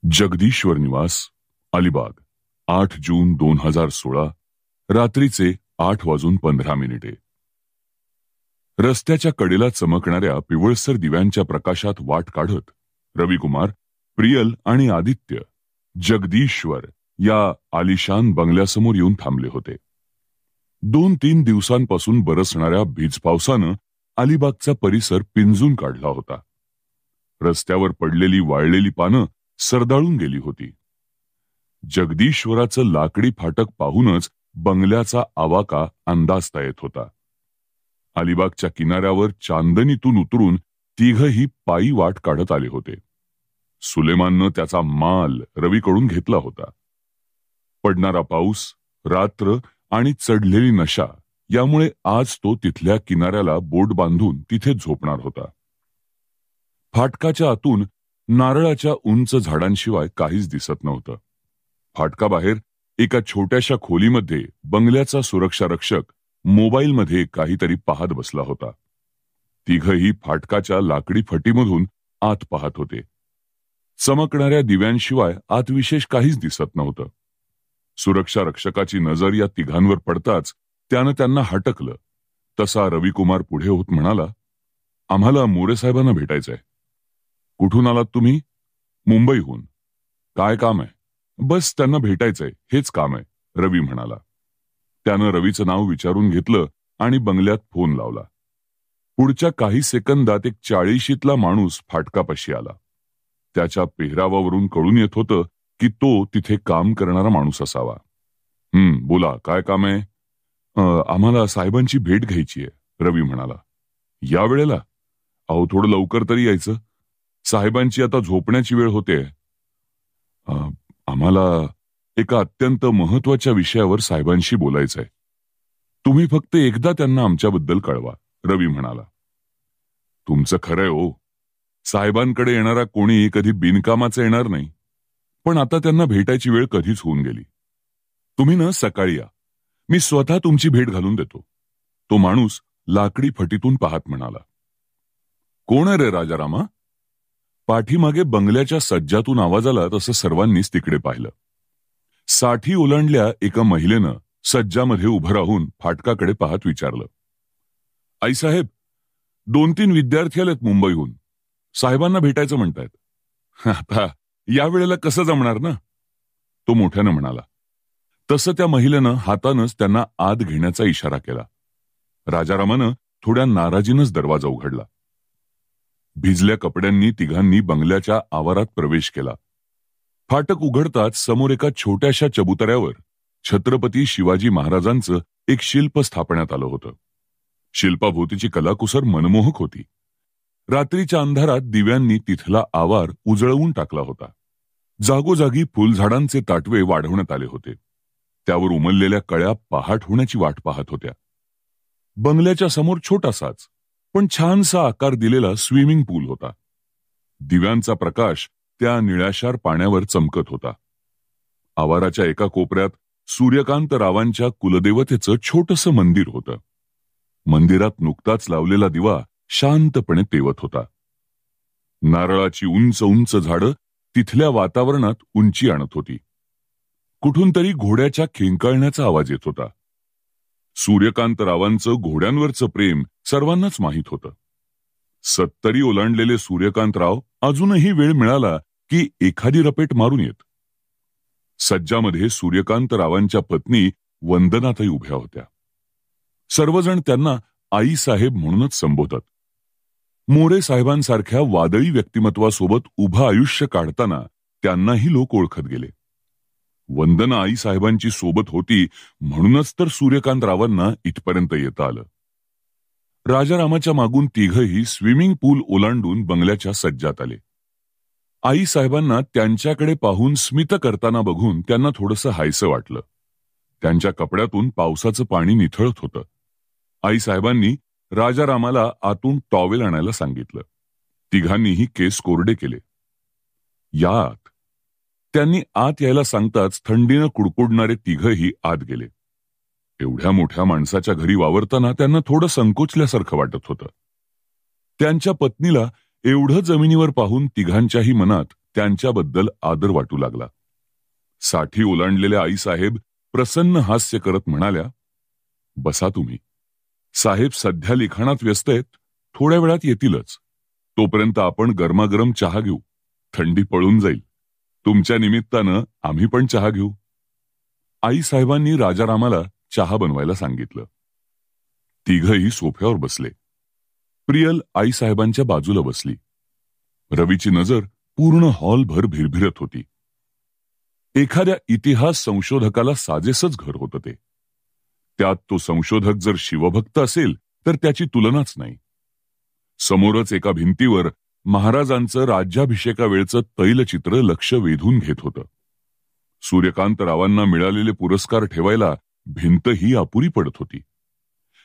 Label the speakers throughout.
Speaker 1: जगदीश्वर निवास, अलिबाग, 8 जून 2016, रात्रीचे 8:15. रस्त्याच्या कडेला चमकणाऱ्या पिवळसर दिव्यांच्या प्रकाशात वाट काढत रविकुमार, प्रियल आणि आदित्य जगदीश्वर या आलिशान बंगल्यासमोर येऊन थांबले होते. 2-3 दिवसांपासून बरसणाऱ्या भीज पावसानं अलिबागचा परिसर पिंजून काढला होता. रस्त्यावर पडलेली वाळलेली पानं सरदाळून गेली होती. जगदीश्वराचं लाकडी फाटक पाहूनच बंगल्याचा आवाका अंदाजता येत होता. अलिबागच्या किनाऱ्यावर चांदणीतून उतरून तिघही पायी वाट काढत आले होते. सुलेमाननं त्याचा माल रवीकडून घेतला होता. पडणारा पाऊस, रात्र आणि चढलेली नशा यामुळे आज तो तिथल्या किनाऱ्याला बोट बांधून तिथे झोपणार होता. फाटकाच्या आतून नारळाच्या उंच झाडांशिवाय काहीच दिसत नव्हतं. फाटकाबाहेर एका छोट्याशा खोलीमध्ये बंगल्याचा सुरक्षा रक्षक मोबाईलमध्ये काहीतरी पाहत बसला होता. तिघही फाटकाच्या लाकडी फटीमधून आत पाहत होते. चमकणाऱ्या दिव्यांशिवाय आत विशेष काहीच दिसत नव्हतं. सुरक्षा रक्षकाची नजर या तिघांवर पडताच त्यानं त्यांना हटकलं. तसा रविकुमार पुढे होत म्हणाला, आम्हाला मोरे साहेबांना भेटायचंय. कुठून आलात तुम्ही? मुंबईहून. काय काम आहे? बस त्यांना भेटायचंय, हेच काम आहे, रवी म्हणाला. त्यानं रवीचं नाव विचारून घेतलं आणि बंगल्यात फोन लावला. पुढच्या काही सेकंदात एक 40शीतला माणूस फाटकापाशी आला. त्याच्या पेहरावावरून कळून येत होतं की तो तिथे काम करणारा माणूस असावा. बोला, काय काम आहे? आम्हाला साहेबांची भेट घ्यायची आहे, रवी म्हणाला. या वेळेला? अहो, थोडं लवकर तरी यायचं. साहेबांची आता झोपण्याची वेळ होते. आम्हाला एका अत्यंत महत्वाच्या विषयावर साहेबांशी बोलायचंय. तुम्ही फक्त एकदा त्यांना आमच्याबद्दल कळवा, रवी म्हणाला. तुमचं खरंय हो. साहेबांकडे येणारा कोणी कधी बिनकामाचं येणार नाही. पण आता त्यांना भेटायची वेळ कधीच होऊन गेली. तुम्ही ना सकाळी या, मी स्वतः तुमची भेट घालून देतो, तो माणूस लाकडी फटीतून पाहत म्हणाला. कोण आहे रे राजारामा? पाठीमागे बंगल्याच्या सज्जातून आवाज आला तसं सर्वांनीच तिकडे पाहिलं. 60 ओलांडल्या एका महिलेनं सज्जामध्ये उभं राहून फाटकाकडे पाहत विचारलं, आईसाहेब, 2-3 विद्यार्थी आलेत मुंबईहून. साहेबांना भेटायचं म्हणतायत. आता या वेळेला कसं जमणार ना, तो मोठ्यानं म्हणाला. तसं त्या महिलेनं हातानंच त्यांना आत घेण्याचा इशारा केला. राजारामानं थोड्या नाराजीनंच दरवाजा उघडला. भिजल्या कपड्यांनी तिघांनी बंगल्याच्या आवारात प्रवेश केला. फाटक उघडताच समोर एका छोट्याशा चबुतऱ्यावर छत्रपती शिवाजी महाराजांचं एक शिल्प स्थापण्यात आलं होतं. शिल्पाभोवतीची कलाकुसर मनमोहक होती. रात्रीच्या अंधारात दिव्यांनी तिथला आवार उजळवून टाकला होता. जागोजागी फुलझाडांचे ताटवे वाढवण्यात आले होते. त्यावर उमललेल्या कळ्या पहाट होण्याची वाट पाहत होत्या. बंगल्याच्या समोर छोटासाच पण छानसा आकार दिलेला स्विमिंग पूल होता. दिव्यांचा प्रकाश त्या निळ्याशार पाण्यावर चमकत होता. आवाराच्या एका कोपऱ्यात सूर्यकांत रावांच्या कुलदेवतेचं छोटंसं मंदिर होतं. मंदिरात नुकताच लावलेला दिवा शांतपणे तेवत होता. नारळाची उंच उंच झाडं तिथल्या वातावरणात उंची आणत होती. कुठून तरी घोड्याच्या खेंकाळण्याचा आवाज येत होता. सूर्यकांतरावांचं घोड्यांवरचं प्रेम सर्वांनाच माहीत होतं. 70 ओलांडलेले सूर्यकांतराव अजूनही वेळ मिळाला की एखादी रपेट मारून येत. सज्जामध्ये सूर्यकांतरावांच्या पत्नी वंदनाताई उभ्या होत्या. सर्वजण त्यांना आई साहेब म्हणूनच संबोधत. मोरे साहेबांसारख्या वादळी व्यक्तिमत्वासोबत उभं आयुष्य काढताना त्यांनाही लोक ओळखत गेले. वंदना आई साहेबांची सोबत होती म्हणूनच तर सूर्यकांतरावांना इथपर्यंत येता आलं. राजारामाच्या मागून तिघही स्विमिंग पूल ओलांडून बंगल्याच्या सज्जात आले. आई साहेबांना त्यांच्याकडे पाहून स्मित करताना बघून त्यांना थोडंसं हायसं वाटलं. त्यांच्या कपड्यातून पावसाचं पाणी निथळत होतं. आई साहेबांनी राजारामाला आतून टॉवेल आणायला सांगितलं. तिघांनीही केस कोरडे केले. यात त्यांनी आत यायला सांगताच थंडीनं कुडकुडणारे तिघही आत गेले. एवढ्या मोठ्या माणसाच्या घरी वावरताना त्यांना थोडं संकोचल्यासारखं वाटत होतं. त्यांच्या पत्नीला एवढं जमिनीवर पाहून तिघांच्याही मनात त्यांच्याबद्दल आदर वाटू लागला. 60 ओलांडलेल्या आईसाहेब प्रसन्न हास्य करत म्हणाल्या, बसा तुम्ही. साहेब सध्या लिखाणात व्यस्त आहेत, थोड्या वेळात येतीलच. तोपर्यंत आपण गरमागरम चहा घेऊ. थंडी पळून जाईल. तुमच्या निमित्तानं आम्ही पण चहा घेऊ. आईसाहेबांनी राजारामाला चहा बनवायला सांगितलं. तिघही सोफ्यावर बसले. प्रियल आईसाहेबांच्या बाजूला बसली. रवीची नजर पूर्ण हॉलभर भिरभिरत होती. एखाद्या इतिहास संशोधकाला साजेसच घर होतं ते. त्यात तो संशोधक जर शिवभक्त असेल तर त्याची तुलनाच नाही. समोरच एका भिंतीवर महाराजांचं राज्याभिषेकावेळचं तैलचित्र लक्ष वेधून घेत होतं. सूर्यकांतरावांना मिळालेले पुरस्कार ठेवायला भिंतही अपुरी पडत होती.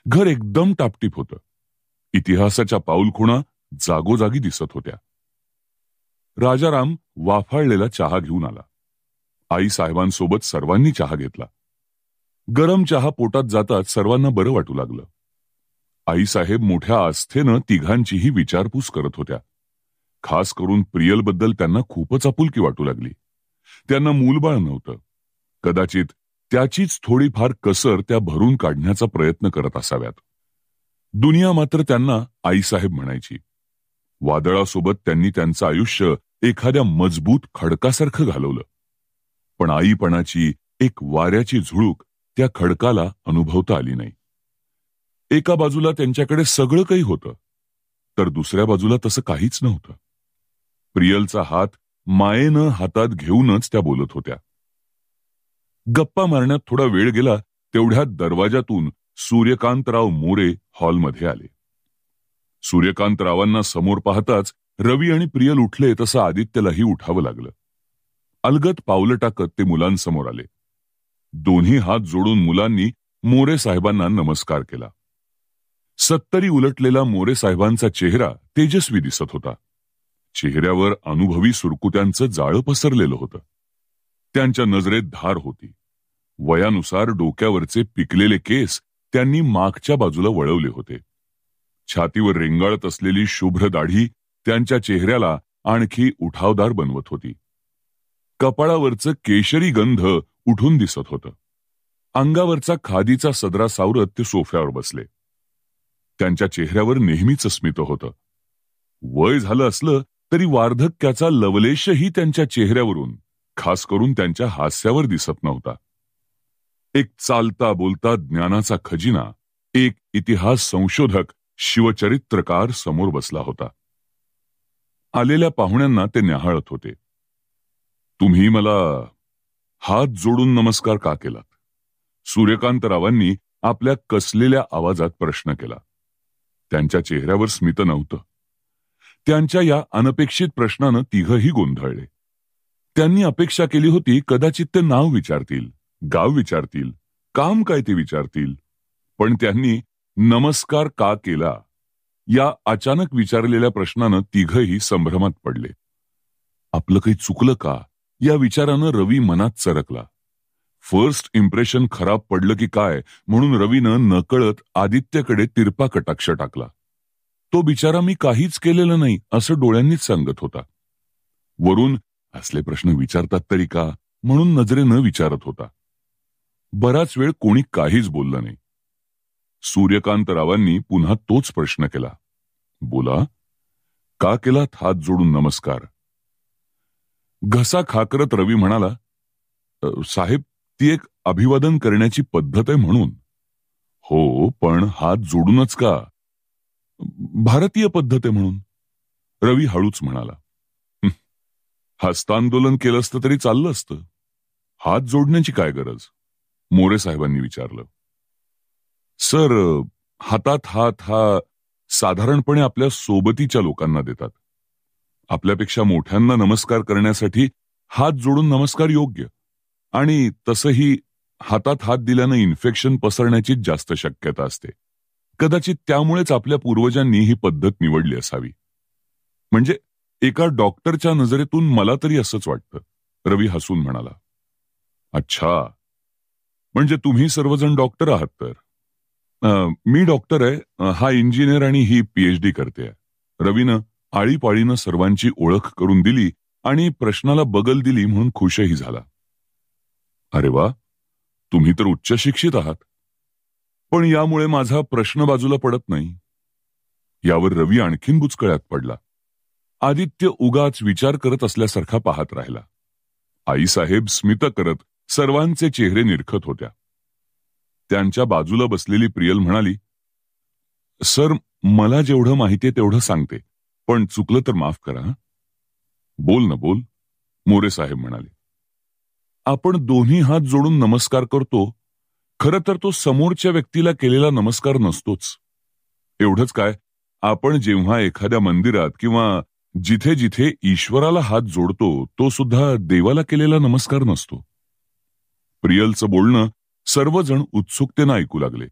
Speaker 1: घर एकदम टापटीप होतं. इतिहासाच्या पाऊलखुणा जागोजागी दिसत होत्या. राजाराम वाफाळलेला चहा घेऊन आला. आईसाहेबांसोबत सर्वांनी चहा घेतला. गरम चहा पोटात जाताच सर्वांना बरं वाटू लागलं. आईसाहेब मोठ्या आस्थेनं तिघांचीही विचारपूस करत होत्या. खास करून प्रियलबद्दल त्यांना खूपच आपुलकी वाटू लागली. त्यांना मूलबाळ नव्हतं. कदाचित त्याचीच थोडीफार कसर त्या भरून काढण्याचा प्रयत्न करत असाव्यात. दुनिया मात्र त्यांना आईसाहेब म्हणायची. वादळासोबत त्यांनी त्यांचं आयुष्य एखाद्या मजबूत खडकासारखं घालवलं. पण आईपणाची एक वाऱ्याची झुळूक त्या खडकाला अनुभवता आली नाही. एका बाजूला त्यांच्याकडे सगळं काही होतं, तर दुसऱ्या बाजूला तसं काहीच नव्हतं. प्रियलचा हात मायेनं हातात घेऊनच त्या बोलत होत्या. गप्पा मारण्यात थोडा वेळ गेला तेवढ्यात दरवाजातून सूर्यकांतराव मोरे हॉलमध्ये आले. सूर्यकांतरावांना समोर पाहताच रवी आणि प्रियल उठले तसं आदित्यलाही उठावं लागलं. अलगद पावलं टाकत ते मुलांसमोर आले. दोन्ही हात जोडून मुलांनी मोरे साहेबांना नमस्कार केला. 70 उलटलेला मोरे साहेबांचा चेहरा तेजस्वी दिसत होता. चेहऱ्यावर अनुभवी सुरकुत्यांचं जाळं पसरलेलं होतं. त्यांच्या नजरेत धार होती. वयानुसार डोक्यावरचे पिकलेले केस त्यांनी मागच्या बाजूला वळवले होते. छातीवर रेंगाळत असलेली शुभ्र दाढी त्यांच्या चेहऱ्याला आणखी उठावदार बनवत होती. कपाळावरचं केशरी गंध उठून दिसत होतं. अंगावरचा खादीचा सदरा सावरत ते सोफ्यावर बसले. त्यांच्या चेहऱ्यावर नेहमीच स्मित होतं. वय झालं असलं तरी वार्धक्याचा लवलेशही त्यांच्या चेहऱ्यावरून, खास करून त्यांच्या हास्यावर दिसत नव्हता. एक चालता बोलता ज्ञानाचा खजिना, एक इतिहास संशोधक, शिवचरित्रकार समोर बसला होता. आलेल्या पाहुण्यांना ते न्याहाळत होते. तुम्ही मला हात जोडून नमस्कार का केलात? सूर्यकांतरावांनी आपल्या कसलेल्या आवाजात प्रश्न केला. त्यांच्या चेहऱ्यावर स्मित नव्हतं. त्यांच्या या अनपेक्षित प्रश्नानं तिघही गोंधळले. त्यांनी अपेक्षा केली होती कदाचित ते नाव विचारतील, गाव विचारतील, काम काय ते विचारतील. पण त्यांनी नमस्कार का केला या अचानक विचारलेल्या प्रश्नानं तिघही संभ्रमात पडले. आपलं काही चुकलं का या विचारानं रवी मनात चरकला. फर्स्ट इम्प्रेशन खराब पडलं की काय म्हणून रवीनं नकळत आदित्यकडे तिरपा कटाक्ष टाकला. तो बिचारा मी काहीच केलेलं नाही असं डोळ्यांनीच सांगत होता. वरून असले प्रश्न विचारतात तरी का म्हणून नजरेनं विचारत होता. बराच वेळ कोणी काहीच बोललं नाही. सूर्यकांतरावांनी पुन्हा तोच प्रश्न केला. बोला, का केलात हात जोडून नमस्कार? घसा खाकरत रवी म्हणाला, साहेब, ती एक अभिवादन करण्याची पद्धत आहे म्हणून. हो, पण हात जोडूनच का? भारतीय पद्धत आहे म्हणून. रवी हळूच म्हणाला. हस्तांदोलन केलं असतं तरी चाललं असतं. हात जोडण्याची काय गरज? मोरे साहेबांनी विचारलं. सर, हातात हात हा साधारणपणे आपल्या सोबतीच्या लोकांना देतात. आपल्यापेक्षा मोठ्यांना नमस्कार करण्यासाठी हात जोडून नमस्कार योग्य. आणि तसंही हातात हात दिल्यानं इन्फेक्शन पसरण्याची जास्त शक्यता असते. कदाचित त्यामुळेच आपल्या पूर्वजांनी ही पद्धत निवडली असावी. म्हणजे एका डॉक्टरच्या नजरेतून मला तरी असंच वाटतं. रवी हसून म्हणाला. अच्छा, म्हणजे तुम्ही सर्वजण डॉक्टर आहात तर? मी डॉक्टर आहे, हा इंजिनियर आणि ही PhD करते. रवीनं आळीपाळीनं सर्वांची ओळख करून दिली आणि प्रश्नाला बगल दिली म्हणून खुशही झाला. अरे वा, तुम्ही तर उच्च शिक्षित आहात. पण यामुळे माझा प्रश्न बाजूला पडत नाही. यावर रवी आणखीन बुचकळ्यात पडला. आदित्य उगाच विचार करत असल्यासारखा पाहत राहिला. आईसाहेब स्मित करत सर्वांचे चेहरे निरखत होत्या. त्यांच्या बाजूला बसलेली प्रियल म्हणाली, सर, मला जेवढं माहितीये तेवढं सांगते, पण चुकलं तर माफ करा. बोल ना बोल, मोरे साहेब म्हणाले. आपण दोन्ही हात जोडून नमस्कार करतो, खरं तर तो समोरच्या व्यक्तीला केलेला नमस्कार नसतोच. एवढंच काय, आपण जेव्हा एखाद्या मंदिरात किंवा जिथे जिथे ईश्वराला हात जोडतो तो सुद्धा देवाला केलेला नमस्कार नसतो. प्रियलचं बोलणं सर्वजण उत्सुकतेनं ऐकू लागले.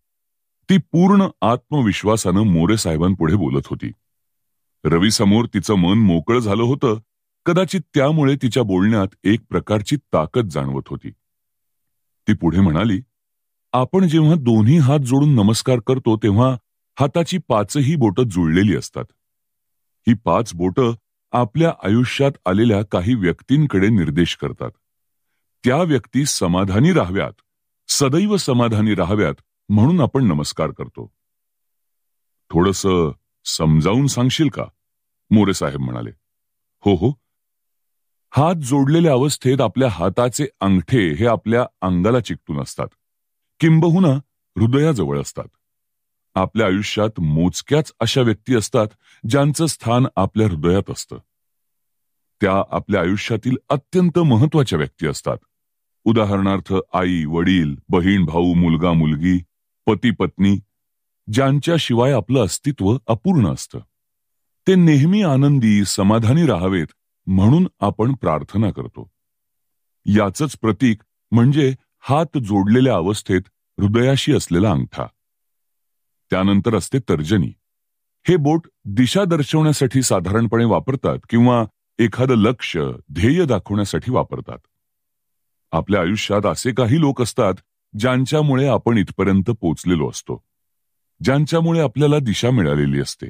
Speaker 1: ती पूर्ण आत्मविश्वासानं मोरे साहेबांपुढे बोलत होती. रवी समोर तिचं मन मोकळं झालं होतं. कदाचित त्यामुळे तिच्या बोलण्यात एक प्रकारची ताकद जाणवत होती. ती पुढे म्हणाली, आपण जेव्हा दोन्ही हात जोडून नमस्कार करतो तेव्हा हाताची पाचही बोटं जुळलेली असतात. ही 5 बोटं आपल्या आयुष्यात आलेल्या काही व्यक्तींकडे निर्देश करतात. त्या व्यक्ती समाधानी राहाव्यात, सदैव समाधानी राहाव्यात म्हणून आपण नमस्कार करतो. थोडंसं समजावून सांगशील का? मोरे साहेब म्हणाले. हो हो. हात जोडलेल्या अवस्थेत आपल्या हाताचे अंगठे हे आपल्या अंगाला चिकटून असतात, किंबहुना हृदयाजवळ असतात. आपल्या आयुष्यात मोजक्याच अशा व्यक्ती असतात ज्यांचं स्थान आपल्या हृदयात असतं. त्या आपल्या आयुष्यातील अत्यंत महत्वाच्या व्यक्ती असतात. उदाहरणार्थ आई वडील, बहीण भाऊ, मुलगा मुलगी, पती पत्नी, ज्यांच्याशिवाय आपलं अस्तित्व अपूर्ण असतं. ते नेहमी आनंदी समाधानी राहावेत म्हणून आपण प्रार्थना करतो. याचंच प्रतीक म्हणजे हात जोडलेल्या अवस्थेत हृदयाशी असलेला अंगठा. त्यानंतर असते तर्जनी. हे बोट दिशा दर्शवण्यासाठी साधारणपणे वापरतात किंवा एखादं लक्ष, ध्येय दाखवण्यासाठी वापरतात. आपल्या आयुष्यात असे काही लोक असतात ज्यांच्यामुळे आपण इथपर्यंत पोचलेलो असतो, ज्यांच्यामुळे आपल्याला दिशा मिळालेली असते.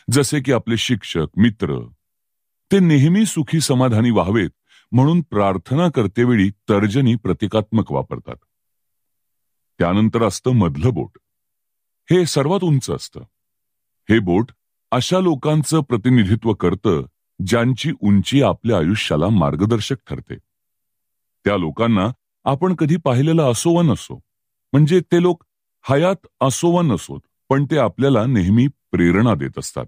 Speaker 1: जसे की आपले शिक्षक, मित्र. ते नेहमी सुखी समाधानी व्हावेत म्हणून प्रार्थना करतेवेळी तर्जनी प्रतिकात्मक वापरतात. त्यानंतर असतं मधलं बोट. हे सर्वात उंच असतं. हे बोट अशा लोकांचं प्रतिनिधित्व करतं ज्यांची उंची आपल्या आयुष्याला मार्गदर्शक ठरते. त्या लोकांना आपण कधी पाहिलेलं असो वा नसो, म्हणजे ते लोक हयात असो वा नसोत, पण ते आपल्याला नेहमी प्रेरणा देत असतात.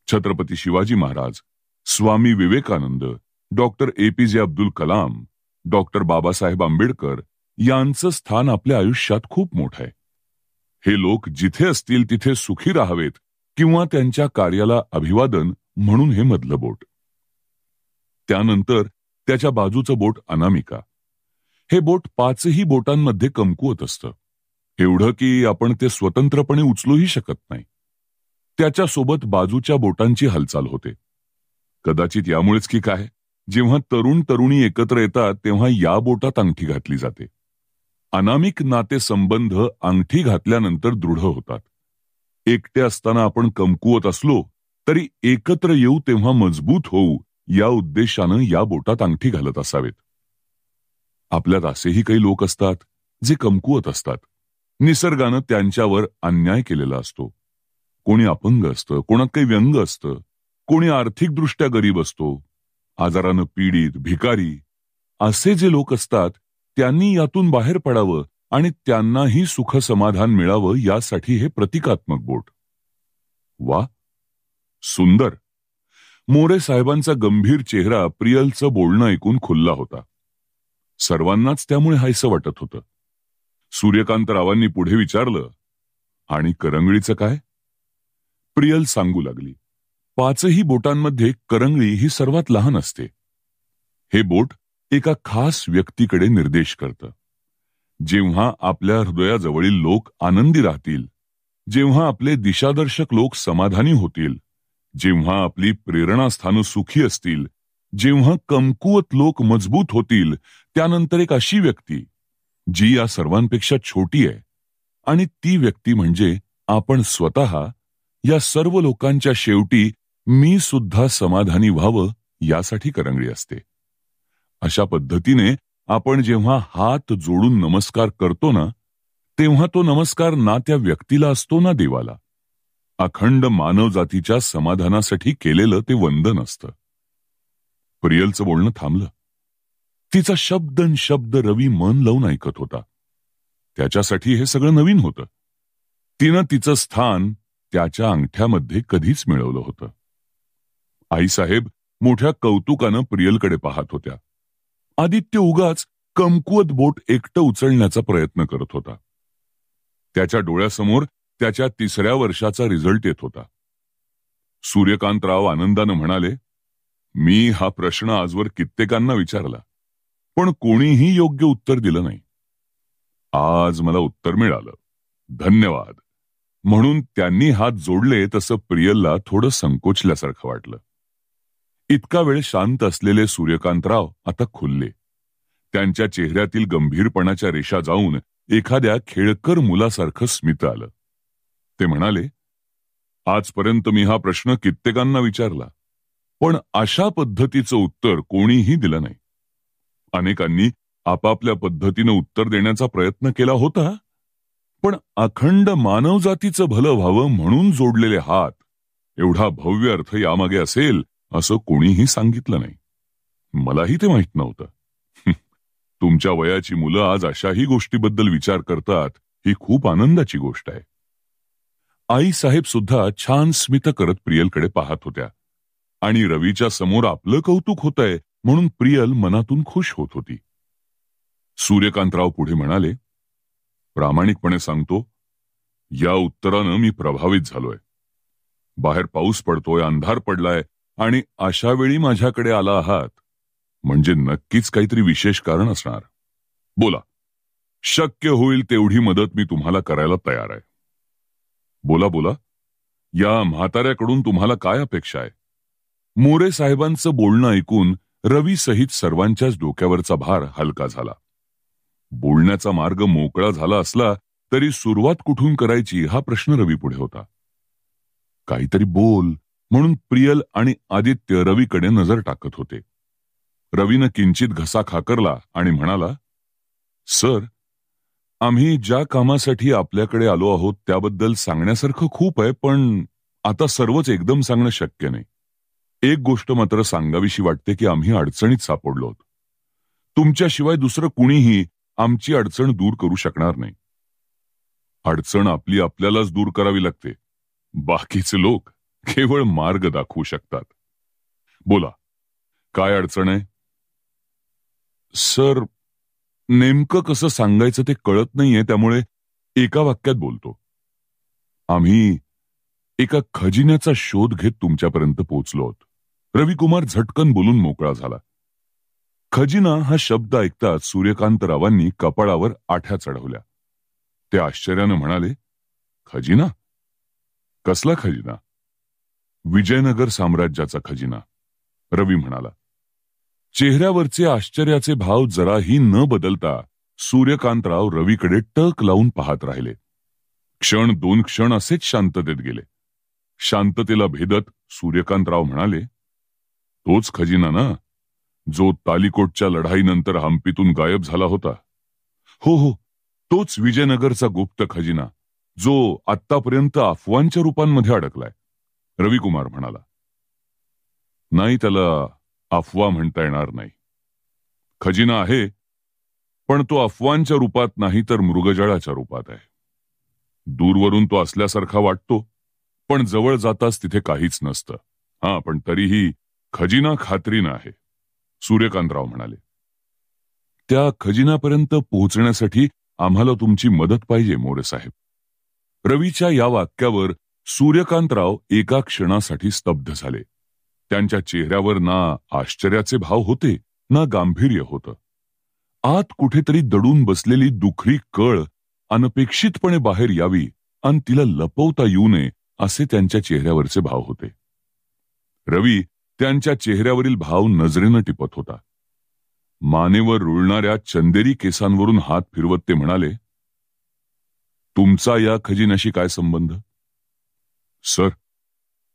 Speaker 1: Chhatrapati Shivaji Maharaj, Swami Vivekananda, doctor APJ Abdul Kalam, doctor Babasaheb Ambedkar यांचं स्थान आपल्या आयुष्यात खूप मोठं आहे. हे लोक जिथे असतील तिथे सुखी राहावेत किंवा त्यांच्या कार्याला अभिवादन म्हणून हे मधलं बोट. त्यानंतर त्याच्या बाजूचं बोट अनामिका. हे बोट 5ही बोटांमध्ये कमकुवत असतं, एवढं की आपण ते स्वतंत्रपणे उचलूही शकत नाही. त्याच्यासोबत बाजूच्या बोटांची हालचाल होते. कदाचित यामुळेच की काय, जेव्हा तरुण तरुणी एकत्र येतात तेव्हा या बोटात अंगठी घातली जाते. अनामिक नाते संबंध अंगठी घातल्यानंतर दृढ होतात. एकटे असताना आपण कमकुवत असलो तरी एकत्र येऊ तेव्हा मजबूत होऊ या उद्देशानं या बोटात अंगठी घालत असावेत. आपल्यात असेही काही लोक असतात जे कमकुवत असतात. निसर्गानं त्यांच्यावर अन्याय केलेला असतो. कोणी अपंग असतं, कोणात काही व्यंग असतं, कोणी आर्थिकदृष्ट्या गरीब असतो, आजारानं पीडित, भिकारी. असे जे लोक असतात त्यांनी यातून बाहेर पडावं आणि त्यांनाही सुख समाधान मिळावं यासाठी हे प्रतिकात्मक बोट. वा, सुंदर. मोरे साहेबांचा गंभीर चेहरा प्रियलचं बोलणं ऐकून खुलला होता. सर्वांनाच त्यामुळे हायसं वाटत होतं. सूर्यकांतरावांनी पुढे विचारलं, आणि करंगळीचं काय? प्रियल सांगू लागली, 5ही बोटांमध्ये करंगळी ही सर्वात लहान असते. हे बोट एका खास व्यक्तीकडे निर्देश करतं. जेव्हा आपल्या हृदयाजवळील लोक आनंदी राहतील, जेव्हा आपले दिशादर्शक लोक समाधानी होतील, जेव्हा आपली प्रेरणास्थानं सुखी असतील, जेव्हा कमकुवत लोक मजबूत होतील, त्यानंतर एक अशी व्यक्ती जी या सर्वांपेक्षा छोटी आहे, आणि ती व्यक्ती म्हणजे आपण स्वतः, या सर्व लोकांच्या शेवटी मी सुद्धा समाधानी व्हावं यासाठी करंगळी असते. अशा पद्धतीने आपण जेव्हा हात जोडून नमस्कार करतो ना, तेव्हा तो नमस्कार ना त्या व्यक्तीला असतो ना देवाला. अखंड मानवजातीच्या समाधानासाठी केलेलं ते वंदन असतं. प्रियलचं बोलणं थांबलं. तिचा शब्द रवी मन लावून ऐकत होता. त्याच्यासाठी हे सगळं नवीन होतं. तिनं तिचं स्थान त्याच्या अंगठ्यामध्ये कधीच मिळवलं होतं. आईसाहेब मोठ्या कौतुकानं प्रियलकडे पाहत होत्या. आदित्य उगाच कमकुवत बोट एकटं उचलण्याचा प्रयत्न करत होता. त्याच्या डोळ्यासमोर त्याच्या 3ऱ्या वर्षाचा रिझल्ट येत होता. सूर्यकांतराव आनंदानं म्हणाले, मी हा प्रश्न आजवर कित्येकांना विचारला, पण कोणीही योग्य उत्तर दिलं नाही. आज मला उत्तर मिळालं. धन्यवाद. म्हणून त्यांनी हात जोडले तसं प्रियलला थोडं संकोचल्यासारखं वाटलं. इतका वेळ शांत असलेले सूर्यकांतराव आता खुलले. त्यांच्या चेहऱ्यातील गंभीरपणाच्या रेषा जाऊन एखाद्या खेळकर मुलासारखं स्मित आलं. ते म्हणाले, आजपर्यंत मी हा प्रश्न कित्येकांना विचारला, पण अशा पद्धतीचं उत्तर कोणीही दिलं नाही. अनेकांनी आपापल्या पद्धतीनं उत्तर देण्याचा प्रयत्न केला होता, पण अखंड मानवजातीचं भलं व्हावं म्हणून जोडलेले हात, एवढा भव्य अर्थ यामागे असेल असं कोणीही सांगितलं नाही. मलाही ते माहित नव्हतं. तुमच्या वयाची मुलं आज अशाही गोष्टीबद्दल विचार करतात, ही खूप आनंदाची गोष्ट आहे. आई साहेब सुद्धा छान स्मित करत प्रियलकडे पाहत होत्या आणि रवीच्या समोर आपलं कौतुक होतंय म्हणून प्रियल मनातून खुश होत होती. सूर्यकांतराव पुढे म्हणाले, प्रामाणिकपणे सांगतो, या उत्तरानं मी प्रभावित झालोय. बाहेर पाऊस पडतोय, अंधार पडलाय आणि अशा वेळी माझ्याकडे आला आहात म्हणजे नक्कीच काहीतरी विशेष कारण असणार. बोला, शक्य होईल तेवढी मदत मी तुम्हाला करायला तयार आहे. बोला बोला, या म्हाताऱ्याकडून तुम्हाला काय अपेक्षा आहे? मोरे साहेबांचं बोलणं ऐकून रवी सहित सर्वांच्याच डोक्यावरचा भार हलका झाला. बोलण्याचा मार्ग मोकळा झाला असला तरी सुरुवात कुठून करायची हा प्रश्न रवी पुढे होता. काहीतरी बोल म्हणून प्रियल आणि आदित्य रवीकडे नजर टाकत होते. रवीनं किंचित घसा खाकरला आणि म्हणाला, सर, आम्ही ज्या कामासाठी आपल्याकडे आलो आहोत त्याबद्दल सांगण्यासारखं खूप आहे, पण आता सर्वच एकदम सांगणं शक्य नाही. एक गोष्ट मात्र सांगावीशी वाटते की आम्ही अडचणीत सापडलो आहोत. तुमच्याशिवाय दुसरं कुणीही आमची अडचण दूर करू शकणार नाही. अडचण आपली आपल्यालाच दूर करावी लागते. बाकीचे लोक केवळ मार्ग दाखवू शकतात. बोला, काय अडचण आहे? सर, नेमकं कसं सांगायचं ते कळत नाहीये, त्यामुळे एका वाक्यात बोलतो. आम्ही एका खजिन्याचा शोध घेत तुमच्यापर्यंत पोहोचलो आहोत. रविकुमार झटकन बोलून मोकळा झाला. खजिना हा शब्द ऐकताच सूर्यकांतरावांनी कपाळावर आठ्या चढवल्या. ते आश्चर्यानं म्हणाले, खजिना? कसला खजिना? विजयनगर साम्राज्याचा खजिना, रवी म्हणाला. चेहऱ्यावरचे आश्चर्याचे भाव जराही न बदलता सूर्यकांतराव रवीकडे टक लावून पाहत राहिले. क्षण 2 क्षण असेच शांततेत गेले. शांततेला भेदत सूर्यकांतराव म्हणाले, तोच खजिना ना, जो तालिकोटच्या लढाईनंतर हंपीतून गायब झाला होता? हो हो, तोच विजयनगरचा गुप्त खजिना, जो आत्तापर्यंत अफवांच्या रूपांमध्ये अडकलाय, रविकुमार म्हणाला. नाही, त्याला अफवा म्हणता येणार नाही. खजिना आहे, पण तो अफवांच्या रूपात नाही तर मृगजळाच्या रूपात आहे. दूरवरून तो असल्यासारखा वाटतो, पण जवळ जाताच तिथे काहीच नसतं. हां, पण तरीही खजिना खात्रीनं आहे, सूर्यकांतराव म्हणाले. त्या खजिन्यापर्यंत पोहोचण्यासाठी आम्हाला तुमची मदत पाहिजे, मोरे साहेब. रवीच्या या वाक्यावर सूर्यकांतराव एका क्षणासाठी स्तब्ध झाले. त्यांच्या चेहऱ्यावर ना आश्चर्याचे भाव होते ना गांभीर्य होतं. आत कुठेतरी दडून बसलेली दुखरी कळ अनपेक्षितपणे बाहेर यावी आणि तिला लपवता येऊ नये असे त्यांच्या चेहऱ्यावरचे भाव होते. रवी त्यांच्या चेहऱ्यावरील भाव नजरेनं टिपत होता. मानेवर रुळणाऱ्या चंदेरी केसांवरून हात फिरवत ते म्हणाले, तुमचा या खजिन्याशी काय संबंध? सर,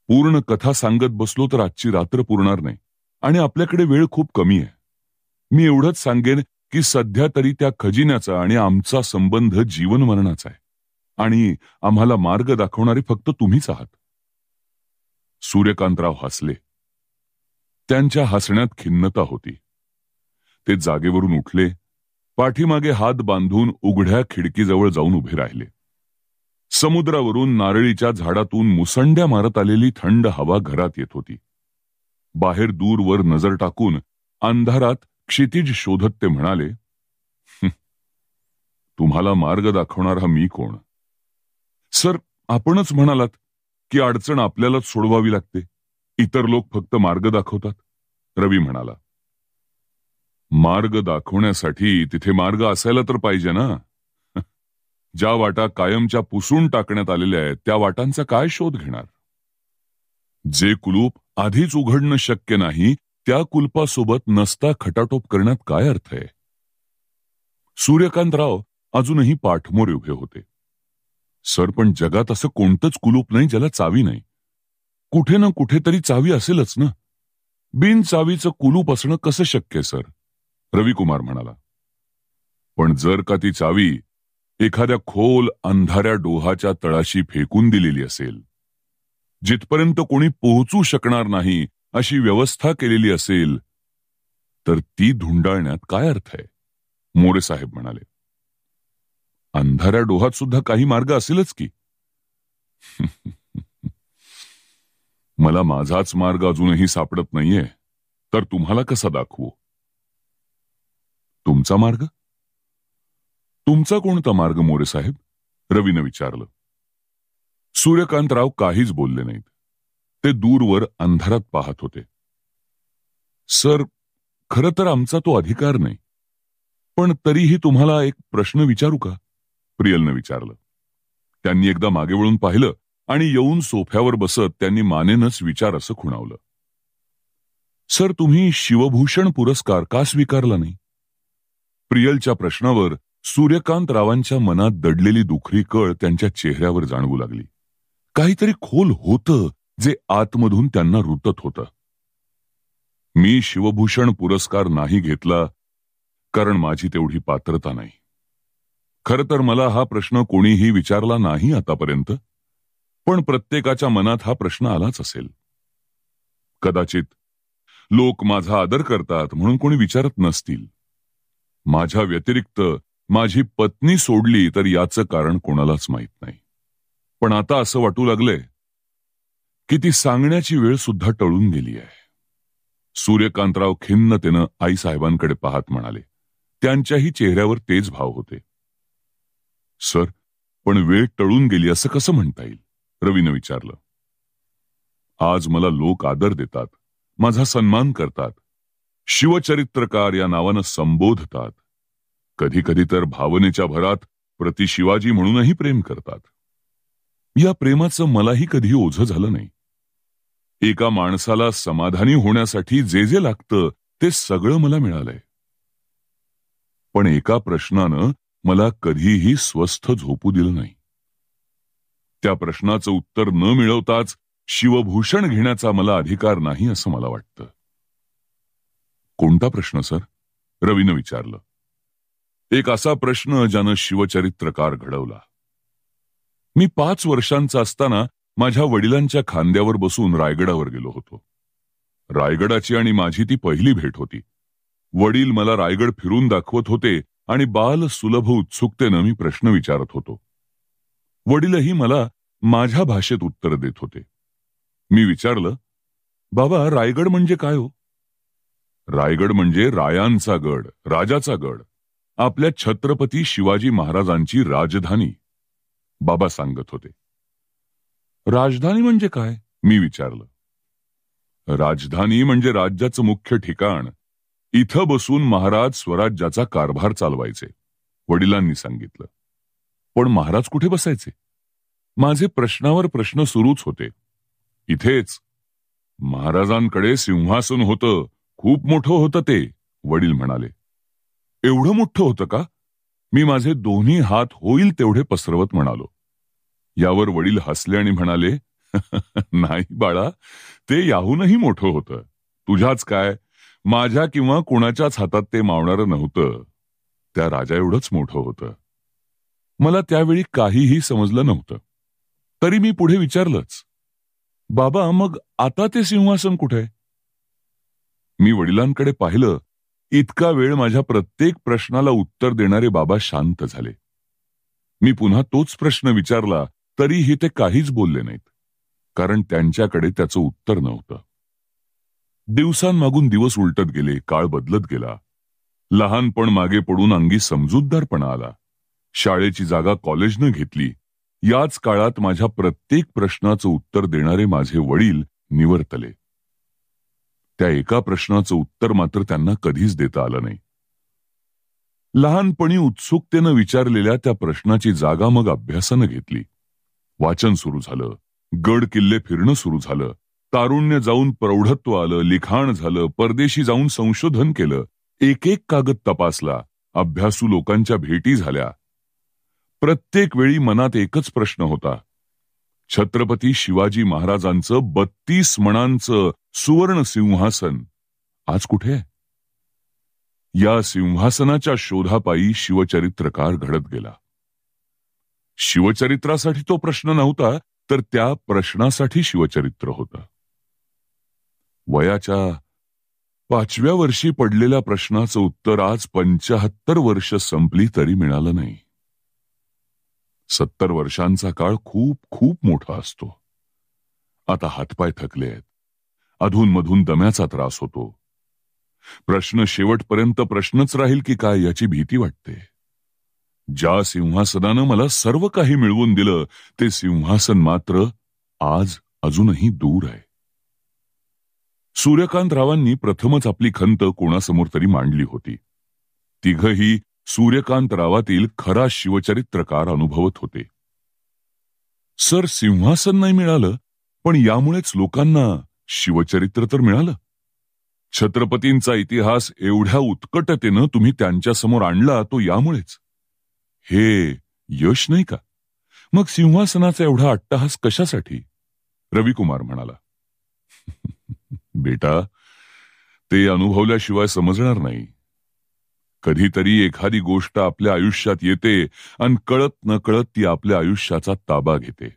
Speaker 1: पूर्ण कथा सांगत बसलो तर आजची रात्र पुरणार नाही. आणि आपल्याकडे वेळ खूप कमी आहे. मी एवढंच सांगेन की सध्या तरी त्या खजिन्याचा आणि आमचा संबंध जीवन मरणाचा आहे आणि आम्हाला मार्ग दाखवणारे फक्त तुम्हीच आहात. सूर्यकांतराव हसले. त्यांच्या हसण्यात खिन्नता होती. ते जागेवरून उठले, पाठीमागे हात बांधून उघड्या खिडकीजवळ जाऊन उभे राहिले. समुद्रावरून नारळीच्या झाडातून मुसंड्या मारत आलेली थंड हवा घरात येत होती. बाहेर दूरवर नजर टाकून अंधारात क्षितिज शोधत ते म्हणाले, तुम्हाला मार्ग दाखवणारा मी कोण? सर, आपणच म्हणालात की अडचण आपल्यालाच सोडवावी लागते, इतर लोक फक्त मार्ग दाखवतात. रवी म्हणाला. मार्ग दाखवण्यासाठी तिथे मार्ग असायला तर पाहिजे ना. ज्या वाटा कायमच्या पुसून टाकण्यात आलेल्या आहेत त्या वाटांचा काय शोध घेणार? जे कुलूप आधीच उघडणं शक्य नाही त्या कुलपासोबत नसता खटाटोप करण्यात काय अर्थ आहे? सूर्यकांतराव अजूनही पाठमोर उभे होते. सर, पण जगात असं कोणतंच कुलूप नाही ज्याला चावी नाही. कुठे ना कुठेतरी चावी असेलच ना. बिन चावीचं कुलूप असणं कसं शक्य सर? रविकुमार म्हणाला. पण जर का ती चावी एखाद्या खोल अंधाऱ्या डोहाच्या तळाशी फेकून दिलेली असेल, जिथपर्यंत कोणी पोहोचू शकणार नाही अशी व्यवस्था केलेली असेल, तर ती धुंडाळण्यात काय अर्थ आहे? मोरे साहेब म्हणाले. अंधाऱ्या डोहात सुद्धा काही मार्ग असेलच की. मला माझाच मार्ग अजूनही सापडत नाहीये, तर तुम्हाला कसा दाखवू? तुमचा मार्ग? तुमचा कोणता मार्ग मोरे साहेब? रवीनं विचारलं. सूर्यकांतराव काहीच बोलले नाहीत. ते दूरवर अंधारात पाहत होते. सर, खरं तर आमचा तो अधिकार नाही, पण तरीही तुम्हाला एक प्रश्न विचारू का? प्रियलनं विचारलं. त्यांनी एकदा मागे वळून पाहिलं आणि येऊन सोफ्यावर बसत त्यांनी मानेनच विचार असं खुणावलं. सर, तुम्ही शिवभूषण पुरस्कार का स्वीकारला नाही? प्रियलच्या प्रश्नावर सूर्यकांतरावांच्या मनात दडलेली दुखरी कळ त्यांच्या चेहऱ्यावर जाणवू लागली. काहीतरी खोल होतं जे आतमधून त्यांना रुतत होतं. मी शिवभूषण पुरस्कार नाही घेतला कारण माझी तेवढी पात्रता नाही. खरं तर मला हा प्रश्न कोणीही विचारला नाही आतापर्यंत, पण प्रत्येकाच्या मनात हा प्रश्न आलाच असेल. कदाचित लोक माझा आदर करतात म्हणून कोणी विचारत नसतील. माझ्या व्यतिरिक्त माझी पत्नी सोडली तर याचं कारण कोणालाच माहित नाही. पण आता असं वाटू लागलंय की ती सांगण्याची वेळ सुद्धा टळून गेली आहे. सूर्यकांतराव खिन्नतेनं आईसाहेबांकडे पाहत म्हणाले. त्यांच्याही चेहऱ्यावर तेच भाव होते. सर, पण वेळ टळून गेली असं कसं म्हणता येईल? रवीनं विचारलं. आज मला लोक आदर देतात, माझा सन्मान करतात, शिवचरित्रकार या नावानं संबोधतात, कधी कधी तर भावनेच्या भरात प्रति शिवाजी म्हणूनही प्रेम करतात. या प्रेमाचं मलाही कधी ओझं झालं नाही. एका माणसाला समाधानी होण्यासाठी जे जे लागतं ते सगळं मला मिळालंय. पण एका प्रश्नानं मला कधीही स्वस्थ झोपू दिलं नाही. त्या प्रश्नाचं उत्तर न मिळवताच शिवभूषण घेण्याचा मला अधिकार नाही असं मला वाटतं. कोणता प्रश्न सर? रवीनं विचारलं. एक असा प्रश्न ज्यानं शिवचरित्रकार घडवला. मी 5 वर्षांचा असताना माझ्या वडिलांच्या खांद्यावर बसून रायगडावर गेलो होतो. रायगडाची आणि माझी ती पहिली भेट होती. वडील मला रायगड फिरून दाखवत होते आणि बाल सुलभ उत्सुकतेनं मी प्रश्न विचारत होतो. वडीलही मला माझ्या भाषेत उत्तर देत होते. मी विचारलं, बाबा, रायगड म्हणजे काय हो? रायगड म्हणजे रायांचा गड, राजाचा गड, आपल्या छत्रपती शिवाजी महाराजांची राजधानी, बाबा सांगत होते. राजधानी म्हणजे काय? मी विचारलं. राजधानी म्हणजे राज्याचं मुख्य ठिकाण. इथं बसून महाराज स्वराज्याचा कारभार चालवायचे, वडिलांनी सांगितलं. पण महाराज कुठे बसायचे? माझे प्रश्नावर प्रश्न सुरूच होते. इथेच. महाराजांकडे सिंहासन होतं, खूप मोठं होतं ते, वडील म्हणाले. एवढं मोठं होतं का? मी माझे दोन्ही हात होईल तेवढे पसरवत म्हणालो. यावर वडील हसले आणि म्हणाले, नाही बाळा, ते याहूनही मोठं होतं. तुझ्याच काय, माझ्या किंवा कुणाच्याच हातात ते मावणारं नव्हतं. त्या राजा एवढंच मोठं होतं. मला त्यावेळी काहीही समजलं नव्हतं. तरी मी पुढे विचारलंच, बाबा मग आता ते सिंहासन कुठे? मी वडिलांकडे पाहिलं. इतका वेळ माझ्या प्रत्येक प्रश्नाला उत्तर देणारे बाबा शांत झाले. मी पुन्हा तोच प्रश्न विचारला तरीही ते काहीच बोलले नाहीत, कारण त्यांच्याकडे त्याचं उत्तर नव्हतं. दिवसांमागून दिवस उलटत गेले, काळ बदलत गेला. लहानपण मागे पडून अंगी समजूतदारपणा आला. शाळेची जागा कॉलेजनं घेतली. याच काळात माझ्या प्रत्येक प्रश्नाचं उत्तर देणारे माझे वडील निवर्तले. त्या एका प्रश्नाचं उत्तर मात्र त्यांना कधीच देता आलं नाही. लहानपणी उत्सुकतेनं विचारलेल्या त्या प्रश्नाची जागा मग अभ्यासानं घेतली. वाचन सुरू झालं, गड किल्ले फिरणं सुरू झालं, तारुण्य जाऊन प्रौढत्व आलं, लिखाण झालं, परदेशी जाऊन संशोधन केलं, एक एक कागद तपासला, अभ्यासू लोकांच्या भेटी झाल्या. प्रत्येक वेळी मनात एकच प्रश्न होता, छत्रपती शिवाजी महाराजांचं 32 मणांचं सुवर्ण सिंहासन आज कुठे? या सिंहासनाच्या शोधापायी शिवचरित्रकार घडत गेला. शिवचरित्रासाठी तो प्रश्न नव्हता, तर त्या प्रश्नासाठी शिवचरित्र होतं. वयाच्या 5व्या वर्षी पडलेल्या प्रश्नाचं उत्तर आज 75 वर्ष संपली तरी मिळालं नाही. 70 वर्षांचा काळ खूप खूप मोठा असतो. आता हातपाय थकले आहेत. अधूनमधून दम्याचा त्रास होतो. प्रश्न शेवटपर्यंत प्रश्नच राहील की काय याची भीती वाटते. ज्या सिंहासनानं मला सर्व काही मिळवून दिलं, ते सिंहासन मात्र आज अजूनही दूर आहे. सूर्यकांतरावांनी प्रथमच आपली खंत कोणासमोर तरी मांडली होती. तिघही सूर्यकांतरावातील खरा शिवचरित्रकार अनुभवत होते. सर, सिंहासन नाही मिळालं, पण यामुळेच लोकांना शिवचरित्र तर मिळालं. छत्रपतींचा इतिहास एवढ्या उत्कटतेनं तुम्ही त्यांच्यासमोर आणला तो यामुळेच. हे यश नाही का? मग सिंहासनाचा एवढा अट्टहास कशासाठी? रविकुमार म्हणाला. बेटा, ते अनुभवल्याशिवाय समजणार नाही. कधीतरी एखादी गोष्ट आपल्या आयुष्यात येते आणि कळत नकळत ती आपल्या आयुष्याचा ताबा घेते.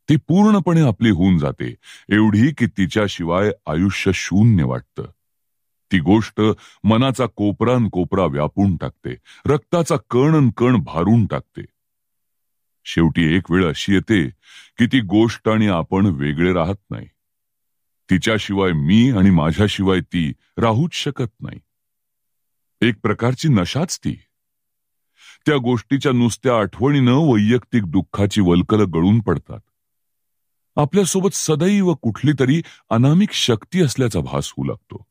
Speaker 1: ती पूर्णपणे आपली होऊन जाते, एवढी की तिच्याशिवाय आयुष्य शून्य वाटतं. ती गोष्ट मनाचा कोपरान कोपरा व्यापून टाकते, रक्ताचा कण न कण भारून टाकते. शेवटी एक वेळ अशी येते की ती गोष्ट आणि आपण वेगळे राहत नाही. तिच्याशिवाय मी आणि माझ्याशिवाय ती राहूच शकत नाही. एक प्रकारची नशाच ती. त्या गोष्टीच्या नुसत्या आठवणीनं वैयक्तिक दुःखाची वलकलं गळून पडतात. आपल्यासोबत सदैव कुठली तरी अनामिक शक्ती असल्याचा भास होऊ लागतो.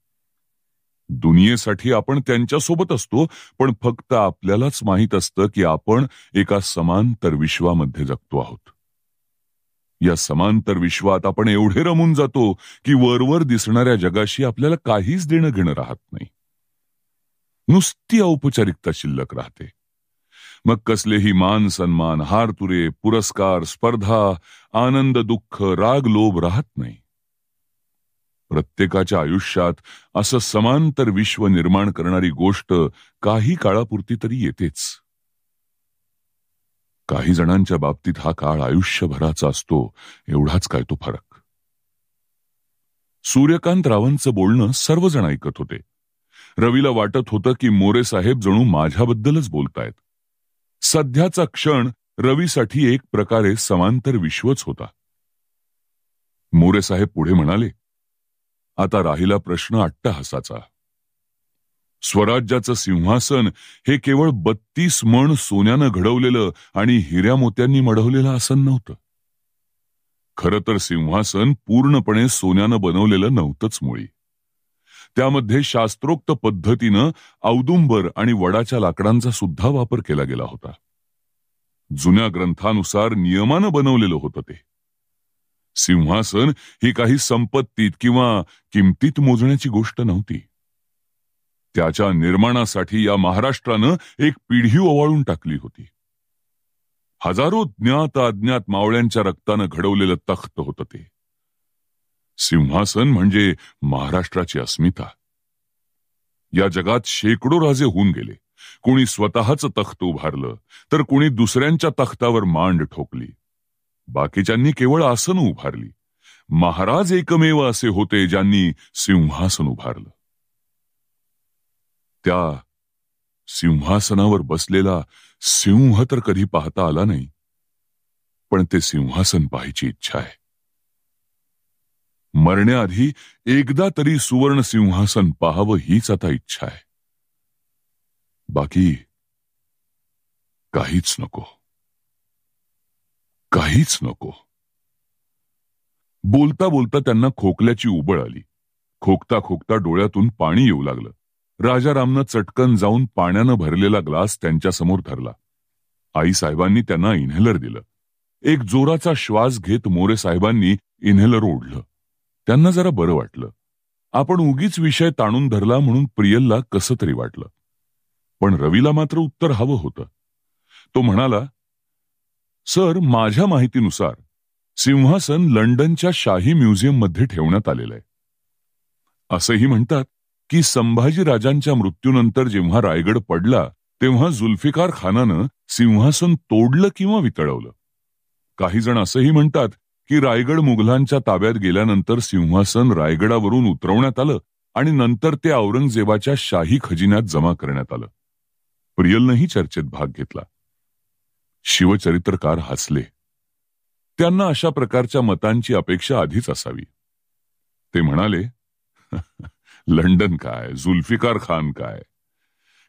Speaker 1: दुनियेसाठी आपण त्यांच्यासोबत असतो, पण फक्त आपल्यालाच माहीत असतं की आपण एका समांतर विश्वामध्ये जगतो आहोत. या समांतर विश्वात आपण एवढे रमून जातो की वरवर दिसणाऱ्या जगाशी आपल्याला काहीच देणं घेणं राहत नाही. नुसती औपचारिकता शिल्लक राहते. मग कसलेही मान सन्मान, हारतुरे, पुरस्कार, स्पर्धा, आनंद, दुःख, राग, लोभ राहत नाही. प्रत्येकाच्या आयुष्यात असं समांतर विश्व निर्माण करणारी गोष्ट काही काळापुरती तरी येतेच. काही जणांच्या बाबतीत हा काळ आयुष्यभराचा असतो, एवढाच काय तो फरक. सूर्यकांतरावांचं बोलणं सर्वजण ऐकत होते. रवीला वाटत होतं की मोरे साहेब जणू माझ्याबद्दलच बोलतायत. सध्याचा क्षण रवीसाठी एक प्रकारे समांतर विश्वच होता. मोरे साहेब पुढे म्हणाले, आता राहिला प्रश्न अट्टहासाचा. स्वराज्याचं सिंहासन हे केवळ 32 मण सोन्यानं घडवलेलं आणि हिऱ्या मोत्यांनी मढवलेलं आसन नव्हतं. खरं तर सिंहासन पूर्णपणे सोन्यानं बनवलेलं नव्हतंच मुळी. त्यामध्ये शास्त्रोक्त पद्धतीनं औदुंबर आणि वडाच्या लाकडांचा सुद्धा वापर केला गेला होता. जुन्या ग्रंथानुसार नियमानं बनवलेलं होतं ते. सिंहासन ही काही संपत्तीत किंवा किमतीत मोजण्याची गोष्ट नव्हती. त्याच्या निर्माणासाठी या महाराष्ट्रानं एक पिढी ओवाळून टाकली होती. हजारो ज्ञात अज्ञात मावळ्यांच्या रक्तानं घडवलेलं तख्त होतं ते. सिंहासन म्हणजे महाराष्ट्राची अस्मिता. या जगात शेकडो राजे होऊन गेले. कोणी स्वतःच तख्त उभारलं, तर कोणी दुसऱ्यांच्या तख्तावर मांड ठोकली. बाकीच्यांनी केवळ आसन उभारली. महाराज एकमेव असे होते ज्यांनी सिंहासन उभारलं. त्या सिंहासनावर बसलेला सिंह तर कधी पाहता आला नाही, पण ते सिंहासन पाहायची इच्छा आहे. मरण्याआधी एकदा तरी सुवर्ण सिंहासन पाहावं हीच आता इच्छा आहे. बाकी काहीच नको, काहीच नको. बोलता बोलता त्यांना खोकल्याची उबळ आली. खोकता खोकता डोळ्यातून पाणी येऊ लागलं. राजारामनं चटकन जाऊन पाण्यानं भरलेला ग्लास त्यांच्यासमोर धरला. आई साहेबांनी त्यांना इन्हेलर दिलं. एक जोराचा श्वास घेत मोरे साहेबांनी इन्हेलर ओढलं. त्यांना जरा बरं वाटलं. आपण उगीच विषय ताणून धरला म्हणून प्रियलला कसं तरी वाटलं. पण रवीला मात्र उत्तर हवं होतं. तो म्हणाला, सर, माझ्या माहितीनुसार सिंहासन लंडनच्या शाही म्युझियममध्ये ठेवण्यात आलेलं आहे. असंही म्हणतात की संभाजी राजांच्या मृत्यूनंतर जेव्हा रायगड पडला तेव्हा जुल्फिकार खानानं सिंहासन तोडलं किंवा वितळवलं. काही जण असंही म्हणतात की रायगड मुघलांच्या ताब्यात गेल्यानंतर सिंहासन रायगडावरून उतरवण्यात आलं आणि नंतर ते औरंगजेबाच्या शाही खजिन्यात जमा करण्यात आलं. प्रियलनंही चर्चेत भाग घेतला. शिवचरित्रकार हसले. त्यांना अशा प्रकारच्या मतांची अपेक्षा आधीच असावी. ते म्हणाले, लंडन काय, जुल्फिकार खान काय.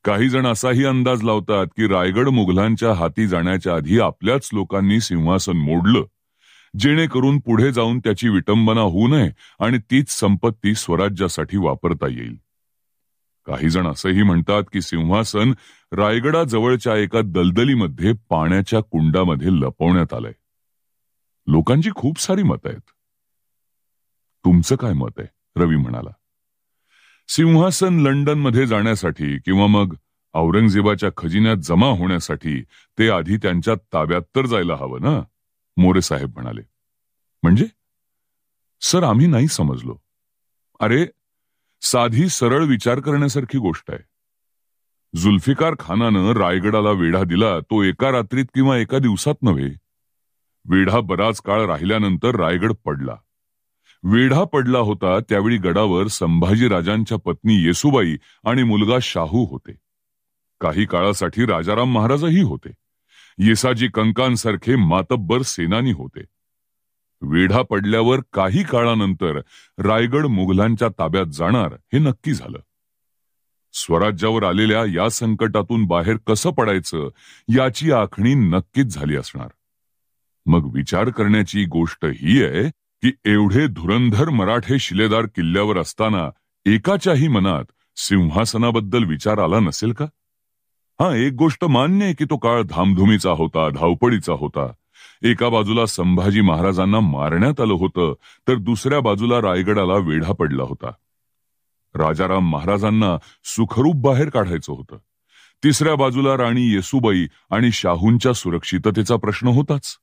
Speaker 1: काही जण असाही अंदाज लावतात की रायगड मुघलांच्या हाती जाण्याच्या आधी आपल्याच लोकांनी सिंहासन मोडलं, जेणेकरून पुढे जाऊन त्याची विटंबना होऊ नये आणि तीच संपत्ती स्वराज्यासाठी वापरता येईल. काही जण असंही म्हणतात की सिंहासन रायगडाजवळच्या एका दलदलीमध्ये पाण्याच्या कुंडामध्ये लपवण्यात आलंय. लोकांची खूप सारी मतं आहेत. तुमचं काय मत आहे? रवी म्हणाला. सिंहासन लंडनमध्ये जाण्यासाठी किंवा मग औरंगजेबाच्या खजिन्यात जमा होण्यासाठी ते आधी त्यांच्या ताब्यात तर जायला हवं ना, मोरे साहेब म्हणाले. म्हणजे? सर, आम्ही नाही समजलो. अरे, साधी सरळ विचार करण्यासारखी गोष्ट आहे. जुल्फिकार खानानं रायगडाला वेढा दिला तो एका रात्रीत किंवा एका दिवसात नव्हे. वेढा बराच काळ राहिल्यानंतर रायगड पडला. वेढा पडला होता त्यावेळी गडावर संभाजी राजांच्या पत्नी येसूबाई आणि मुलगा शाहू होते. काही काळासाठी राजाराम महाराजही होते. येसाजी कंकांसारखे मातब्बर सेनानी होते. वेढा पडल्यावर काही काळानंतर रायगड मुघलांच्या ताब्यात जाणार हे नक्की झालं. स्वराज्यावर आलेल्या या संकटातून बाहेर कसं पडायचं याची आखणी नक्कीच झाली असणार. मग विचार करण्याची गोष्ट ही आहे की एवढे धुरंधर मराठे शिलेदार किल्ल्यावर असताना एकाच्याही मनात सिंहासनाबद्दल विचार आला नसेल का? हा, एक गोष्ट मान्य आहे की तो काळ धामधुमीचा होता, धावपळीचा होता. एका बाजूला संभाजी महाराजांना मारण्यात आलं होतं, तर दुसऱ्या बाजूला रायगडाला वेढा पडला होता. राजाराम महाराजांना सुखरूप बाहेर काढायचं होतं. तिसऱ्या बाजूला राणी येसूबाई आणि शाहूंच्या सुरक्षिततेचा प्रश्न होताच.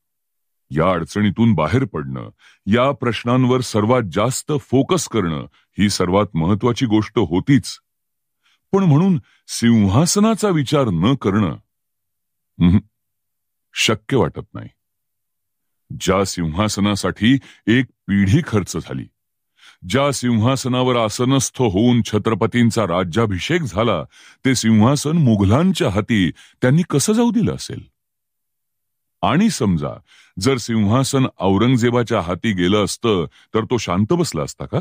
Speaker 1: या अडचणीतून बाहेर पडणं, या प्रश्नांवर सर्वात जास्त फोकस करणं ही सर्वात महत्वाची गोष्ट होतीच. पण म्हणून सिंहासनाचा विचार न करणं शक्य वाटत नाही. ज्या सिंहासनासाठी एक पिढी खर्च झाली, ज्या सिंहासनावर आसनस्थ होऊन छत्रपतींचा राज्याभिषेक झाला, ते सिंहासन मुघलांच्या हाती त्यांनी कसं जाऊ दिलं असेल? आणि समजा जर सिंहासन औरंगजेबाच्या हाती गेलं असतं तर तो शांत बसला असता का?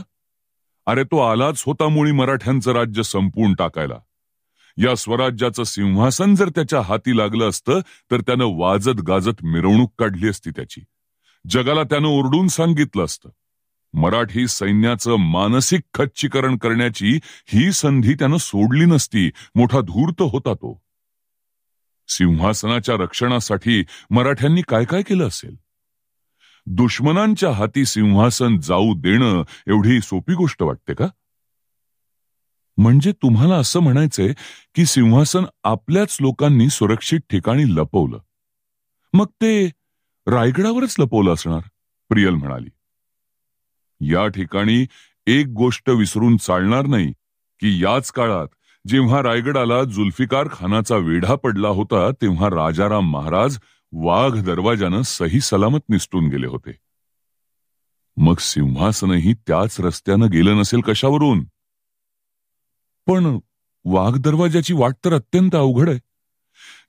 Speaker 1: अरे, तो आलाच होता मुळी मराठ्यांचं राज्य संपवून टाकायला. या स्वराज्याचं सिंहासन जर त्याच्या हाती लागलं असतं तर त्यानं वाजत गाजत मिरवणूक काढली असती त्याची. जगाला त्यानं ओरडून सांगितलं असतं. मराठी सैन्याचं मानसिक खच्चीकरण करण्याची ही संधी त्यानं सोडली नसती. मोठा धूर्त होता तो. सिंहासनाच्या रक्षणासाठी मराठ्यांनी काय काय केलं असेल? दुश्मनांच्या हाती सिंहासन जाऊ देणं एवढी सोपी गोष्ट वाटते का? म्हणजे तुम्हाला असं म्हणायचंय की सिंहासन आपल्याच लोकांनी सुरक्षित ठिकाणी लपवलं, मग ते रायगडावरच लपवलं असणार, प्रियल म्हणाली. या ठिकाणी एक गोष्ट विसरून चालणार नाही की याच काळात जेव्हा रायगडाला जुल्फिकार खानाचा वेढा पडला होता तेव्हा राजाराम महाराज वाघ दरवाजानं सही सलामत निसटून गेले होते. मग सिंहासनही त्याच रस्त्यानं गेलं नसेल कशावरून? पण वाघ दरवाजाची वाट तर अत्यंत अवघड आहे.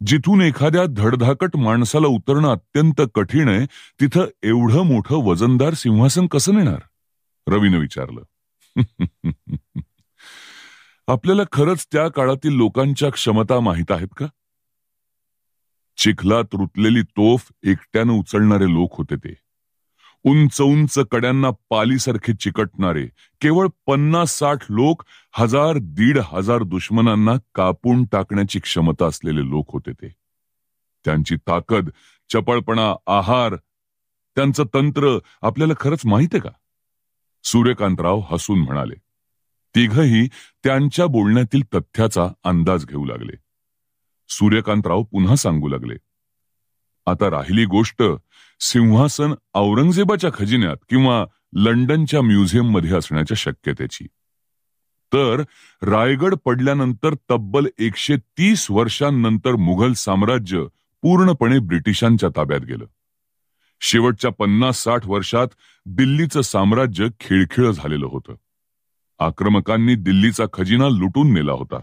Speaker 1: जिथून एखाद्या धडधाकट माणसाला उतरणं अत्यंत कठीण आहे तिथं एवढं मोठं वजनदार सिंहासन कसं नेणार? रवीनं विचारलं. आपल्याला खरंच त्या काळातील लोकांच्या क्षमता माहीत आहेत का? चिखलात रुतलेली तोफ एकट्यानं उचलणारे लोक होते ते. उंच उंच कड्यांना पालीसारखे चिकटणारे केवळ 50-60 लोक 1000-1500 दुश्मनांना कापून टाकण्याची क्षमता असलेले लोक होते ते. त्यांची ताकद, चपळपणा, आहार, त्यांचं तंत्र आपल्याला खरंच माहित आहे का? सूर्यकांतराव हसून म्हणाले. तिघही त्यांच्या बोलण्यातील तथ्याचा अंदाज घेऊ लागले. सूर्यकांतराव पुन्हा सांगू लागले. आता राहिली गोष्ट सिंहासन औरंगजेबाच्या खजिन्यात किंवा लंडनच्या म्युझियममध्ये असण्याच्या शक्यतेची. तर रायगड पडल्यानंतर तब्बल 130 वर्षांनंतर मुघल साम्राज्य पूर्णपणे ब्रिटिशांच्या ताब्यात गेलं. शेवटच्या 50-60 वर्षात दिल्लीचं साम्राज्य खिळखिळं झालेलं होतं. आक्रमकांनी दिल्लीचा खजिना लुटून नेला होता.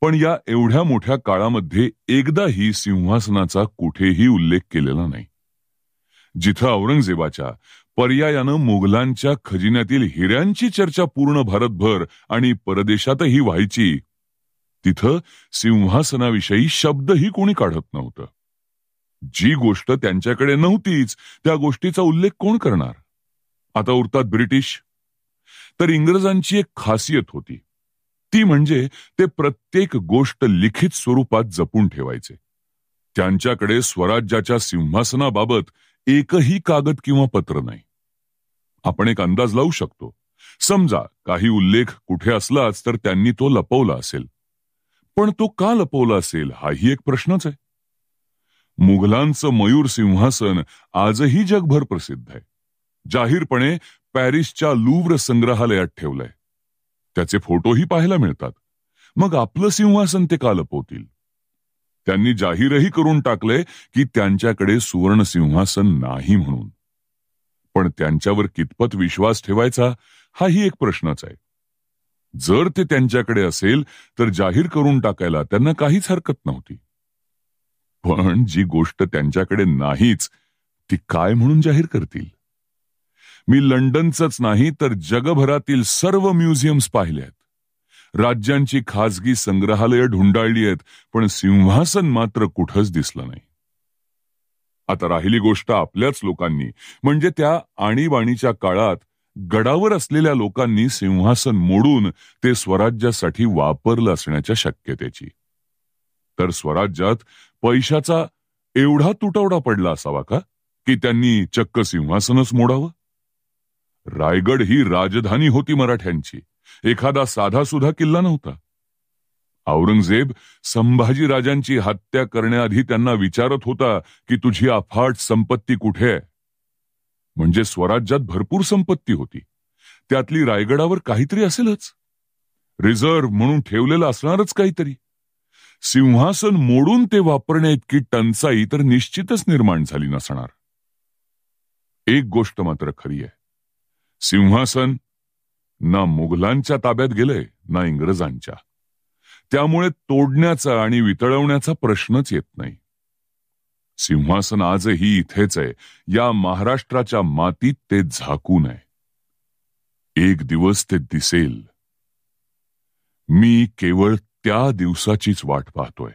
Speaker 1: पण या एवढ्या मोठ्या काळामध्ये एकदाही सिंहासनाचा कुठेही उल्लेख केलेला नाही. जिथं औरंगजेबाच्या पर्यायानं मुघलांच्या खजिन्यातील हिऱ्यांची चर्चा पूर्ण भारतभर आणि परदेशातही व्हायची, तिथं सिंहासनाविषयी शब्दही कोणी काढत नव्हतं. जी गोष्ट त्यांच्याकडे नव्हतीच त्या गोष्टीचा उल्लेख कोण करणार? आता उरतात ब्रिटिश. तर इंग्रजांची एक खासियत होती, ती म्हणजे ते प्रत्येक गोष्ट लिखित स्वरूपात जपून ठेवायचे. त्यांच्याकडे स्वराज्याच्या सिंहासनाबाबत एकही कागद किंवा पत्र नाही. आपण एक अंदाज लावू शकतो. समजा काही उल्लेख कुठे असलाच तर त्यांनी तो लपवला असेल. पण तो का लपवला असेल हाही एक प्रश्नच आहे. मुघलांचं मयूर सिंहासन आजही जगभर प्रसिद्ध आहे. जाहीरपणे पॅरिसच्या लुव्र संग्रहालयात ठेवलंय. त्याचे फोटोही पाहायला मिळतात. मग आपलं सिंहासन ते का लपवतील? त्यांनी जाहीरही करून टाकले की त्यांच्याकडे सुवर्ण सिंहासन नाही म्हणून. पण त्यांच्यावर कितपत विश्वास ठेवायचा हाही एक प्रश्नच आहे. जर ते त्यांच्याकडे असेल तर जाहीर करून टाकायला त्यांना काहीच हरकत नव्हती. पण जी गोष्ट त्यांच्याकडे नाहीच ती काय म्हणून जाहीर करतील? मी लंडनचंच नाही तर जगभरातील सर्व म्युझियम्स पाहिले आहेत. राज्यांची खासगी संग्रहालय ढुंडाळली आहेत, पण सिंहासन मात्र कुठंच दिसलं नाही. आता राहिली गोष्ट आपल्याच लोकांनी, म्हणजे त्या आणीबाणीच्या काळात गडावर असलेल्या लोकांनी सिंहासन मोडून ते स्वराज्यासाठी वापरलं असण्याच्या शक्यतेची. तर स्वराज्यात पैशाचा एवढा तुटवडा पडला असावा का की त्यांनी चक्क सिंहासनच मोडावं? रायगड ही राजधानी होती मराठ्यांची, एखादा साधासुधा किल्ला नव्हता. औरंगजेब संभाजीराजांची हत्या करण्याआधी त्यांना विचारत होता की तुझी अफाट संपत्ती कुठे आहे? म्हणजे स्वराज्यात भरपूर संपत्ती होती, त्यातली रायगडावर काहीतरी असेलच. रिझर्व्ह म्हणून ठेवलेलं असणारच काहीतरी. सिंहासन मोडून ते वापरण्या इतकी टंचाई तर निश्चितच निर्माण झाली नसणार. एक गोष्ट मात्र खरी आहे, सिंहासन ना मुघलांच्या ताब्यात गेलंय ना इंग्रजांच्या. त्यामुळे तोडण्याचा आणि वितळवण्याचा प्रश्नच येत नाही. सिंहासन आजही इथेच आहे, या महाराष्ट्राच्या मातीत ते झाकून आहे. एक दिवस ते दिसेल. मी केवळ त्या दिवसाचीच वाट पाहतोय.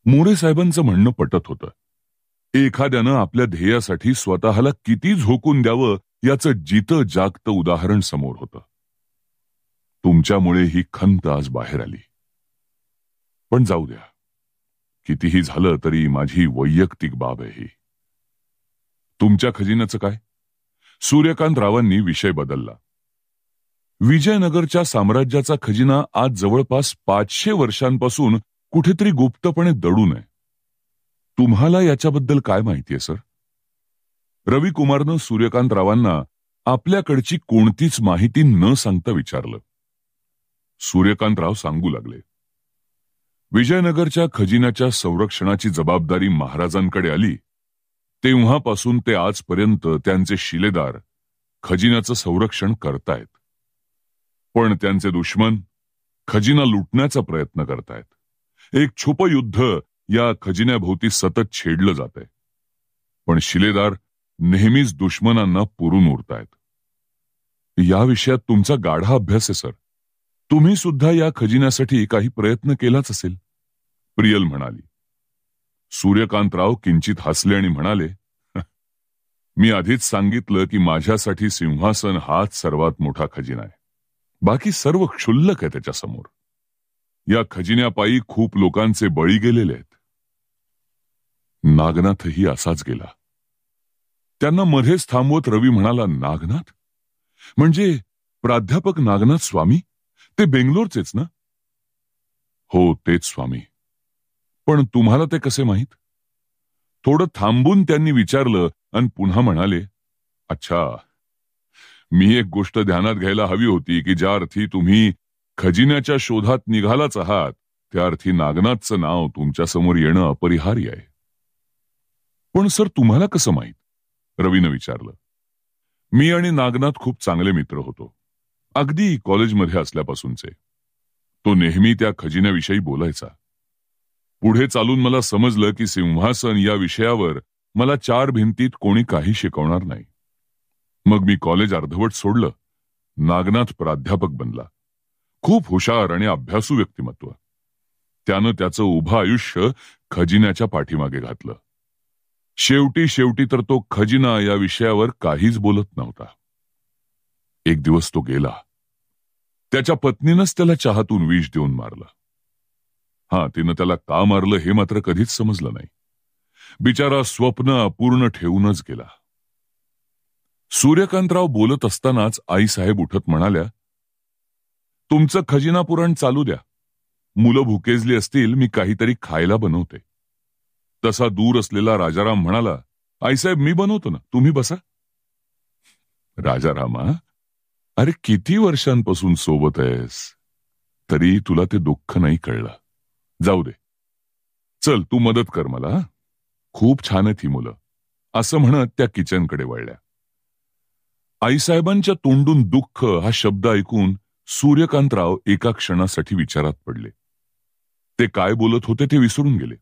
Speaker 1: मोरे साहेबांचं म्हणणं पटत होतं. एखाद्यानं आपल्या ध्येयासाठी स्वतःला किती झोकून द्यावं याचं जितं जागतं उदाहरण समोर होतं. तुमच्यामुळे ही खंत आज बाहेर आली. पण जाऊ द्या, कितीही झालं तरी माझी वैयक्तिक बाब आहे ही. तुमच्या खजिन्याचं काय? सूर्यकांतरावांनी विषय बदलला. विजयनगरच्या साम्राज्याचा खजिना आज जवळपास 500 वर्षांपासून कुठेतरी गुप्तपणे दडून आहे. तुम्हाला याच्याबद्दल काय माहितीये सर? रविकुमारनं सूर्यकांतरावांना आपल्याकडची कोणतीच माहिती न सांगता विचारलं. सूर्यकांतराव सांगू लागले, विजयनगरच्या खजिन्याच्या संरक्षणाची जबाबदारी महाराजांकडे आली तेव्हापासून ते आजपर्यंत त्यांचे शिलेदार खजिन्याचं संरक्षण करतायत. पण त्यांचे दुश्मन खजिना लुटण्याचा प्रयत्न करतायत. एक छुप युद्ध या खजिन्याभोवती सतत छेडलं जातंय. पण शिलेदार नेहमीच दुश्मनांना पुरून उरतायत. या विषयात तुमचा गाढा अभ्यास आहे सर. तुम्ही सुद्धा या खजिन्यासाठी काही प्रयत्न केलाच असेल, प्रियल म्हणाली. सूर्यकांतराव किंचित हसले आणि म्हणाले, मी आधीच सांगितलं की माझ्यासाठी सिंहासन हाच सर्वात मोठा खजिना आहे. बाकी सर्व क्षुल्लक आहे त्याच्यासमोर. या खजिन्यापायी खूप लोकांचे बळी गेलेले आहेत. नागनाथही असाच गेला. त्यांना मध्येच थांबवत रवी म्हणाला, नागनाथ म्हणजे प्राध्यापक नागनाथ स्वामी? ते बेंगलोरचेच ना? हो, तेच स्वामी. पण तुम्हाला ते कसे माहीत? थोडं थांबून त्यांनी विचारलं आणि पुन्हा म्हणाले, अच्छा, मी एक गोष्ट ध्यानात घ्यायला हवी होती की ज्या अर्थी तुम्ही खजिन्याच्या शोधात निघालाच आहात त्या अर्थी नागनाथचं नाव तुमच्या समोर येणं अपरिहार्य आहे. पण सर तुम्हाला कसं माहीत? रवीनं विचारलं. मी आणि नागनाथ खूप चांगले मित्र होतो, अगदी कॉलेजमध्ये असल्यापासूनचे. तो नेहमी त्या खजिन्याविषयी बोलायचा. पुढे चालून मला समजलं की सिंहासन या विषयावर मला चार भिंतीत कोणी काही शिकवणार नाही. मग मी कॉलेज अर्धवट सोडलं. नागनाथ प्राध्यापक बनला. खूप हुशार आणि अभ्यासू व्यक्तिमत्व. त्यानं त्याचं उभं आयुष्य खजिन्याच्या पाठीमागे घातलं. शेवटी तर तो खजिना या विषयावर काहीच बोलत नव्हता. एक दिवस तो गेला. त्याच्या पत्नीनंच त्याला चहातून विष देऊन मारलं. तिनं त्याला का मारलं हे मात्र कधीच समजलं नाही. बिचारा स्वप्न अपूर्ण ठेवूनच गेला. सूर्यकांतराव बोलत असतानाच आईसाहेब उठत म्हणाल्या, तुमचं खजिना पुराण चालू द्या. मुलं भुकेजली असतील, मी काहीतरी खायला बनवते. तसा दूर असलेला राजाराम म्हणाला, आईसाहेब मी बनवतो ना, तुम्ही बसा. राजारामा, अरे किती वर्षांपासून सोबत आहेस, तरी तुला ते दुःख नाही कळलं. जाऊ दे, चल तू मदत कर मला. खूप छान आहेत ही मुलं, असं म्हणत त्या किचनकडे वळल्या. आईसाहेबांच्या तोंडून दुःख हा शब्द ऐकून सूर्यकांतराव एका क्षणासाठी विचारात पडले. ते काय बोलत होते ते विसरून गेले.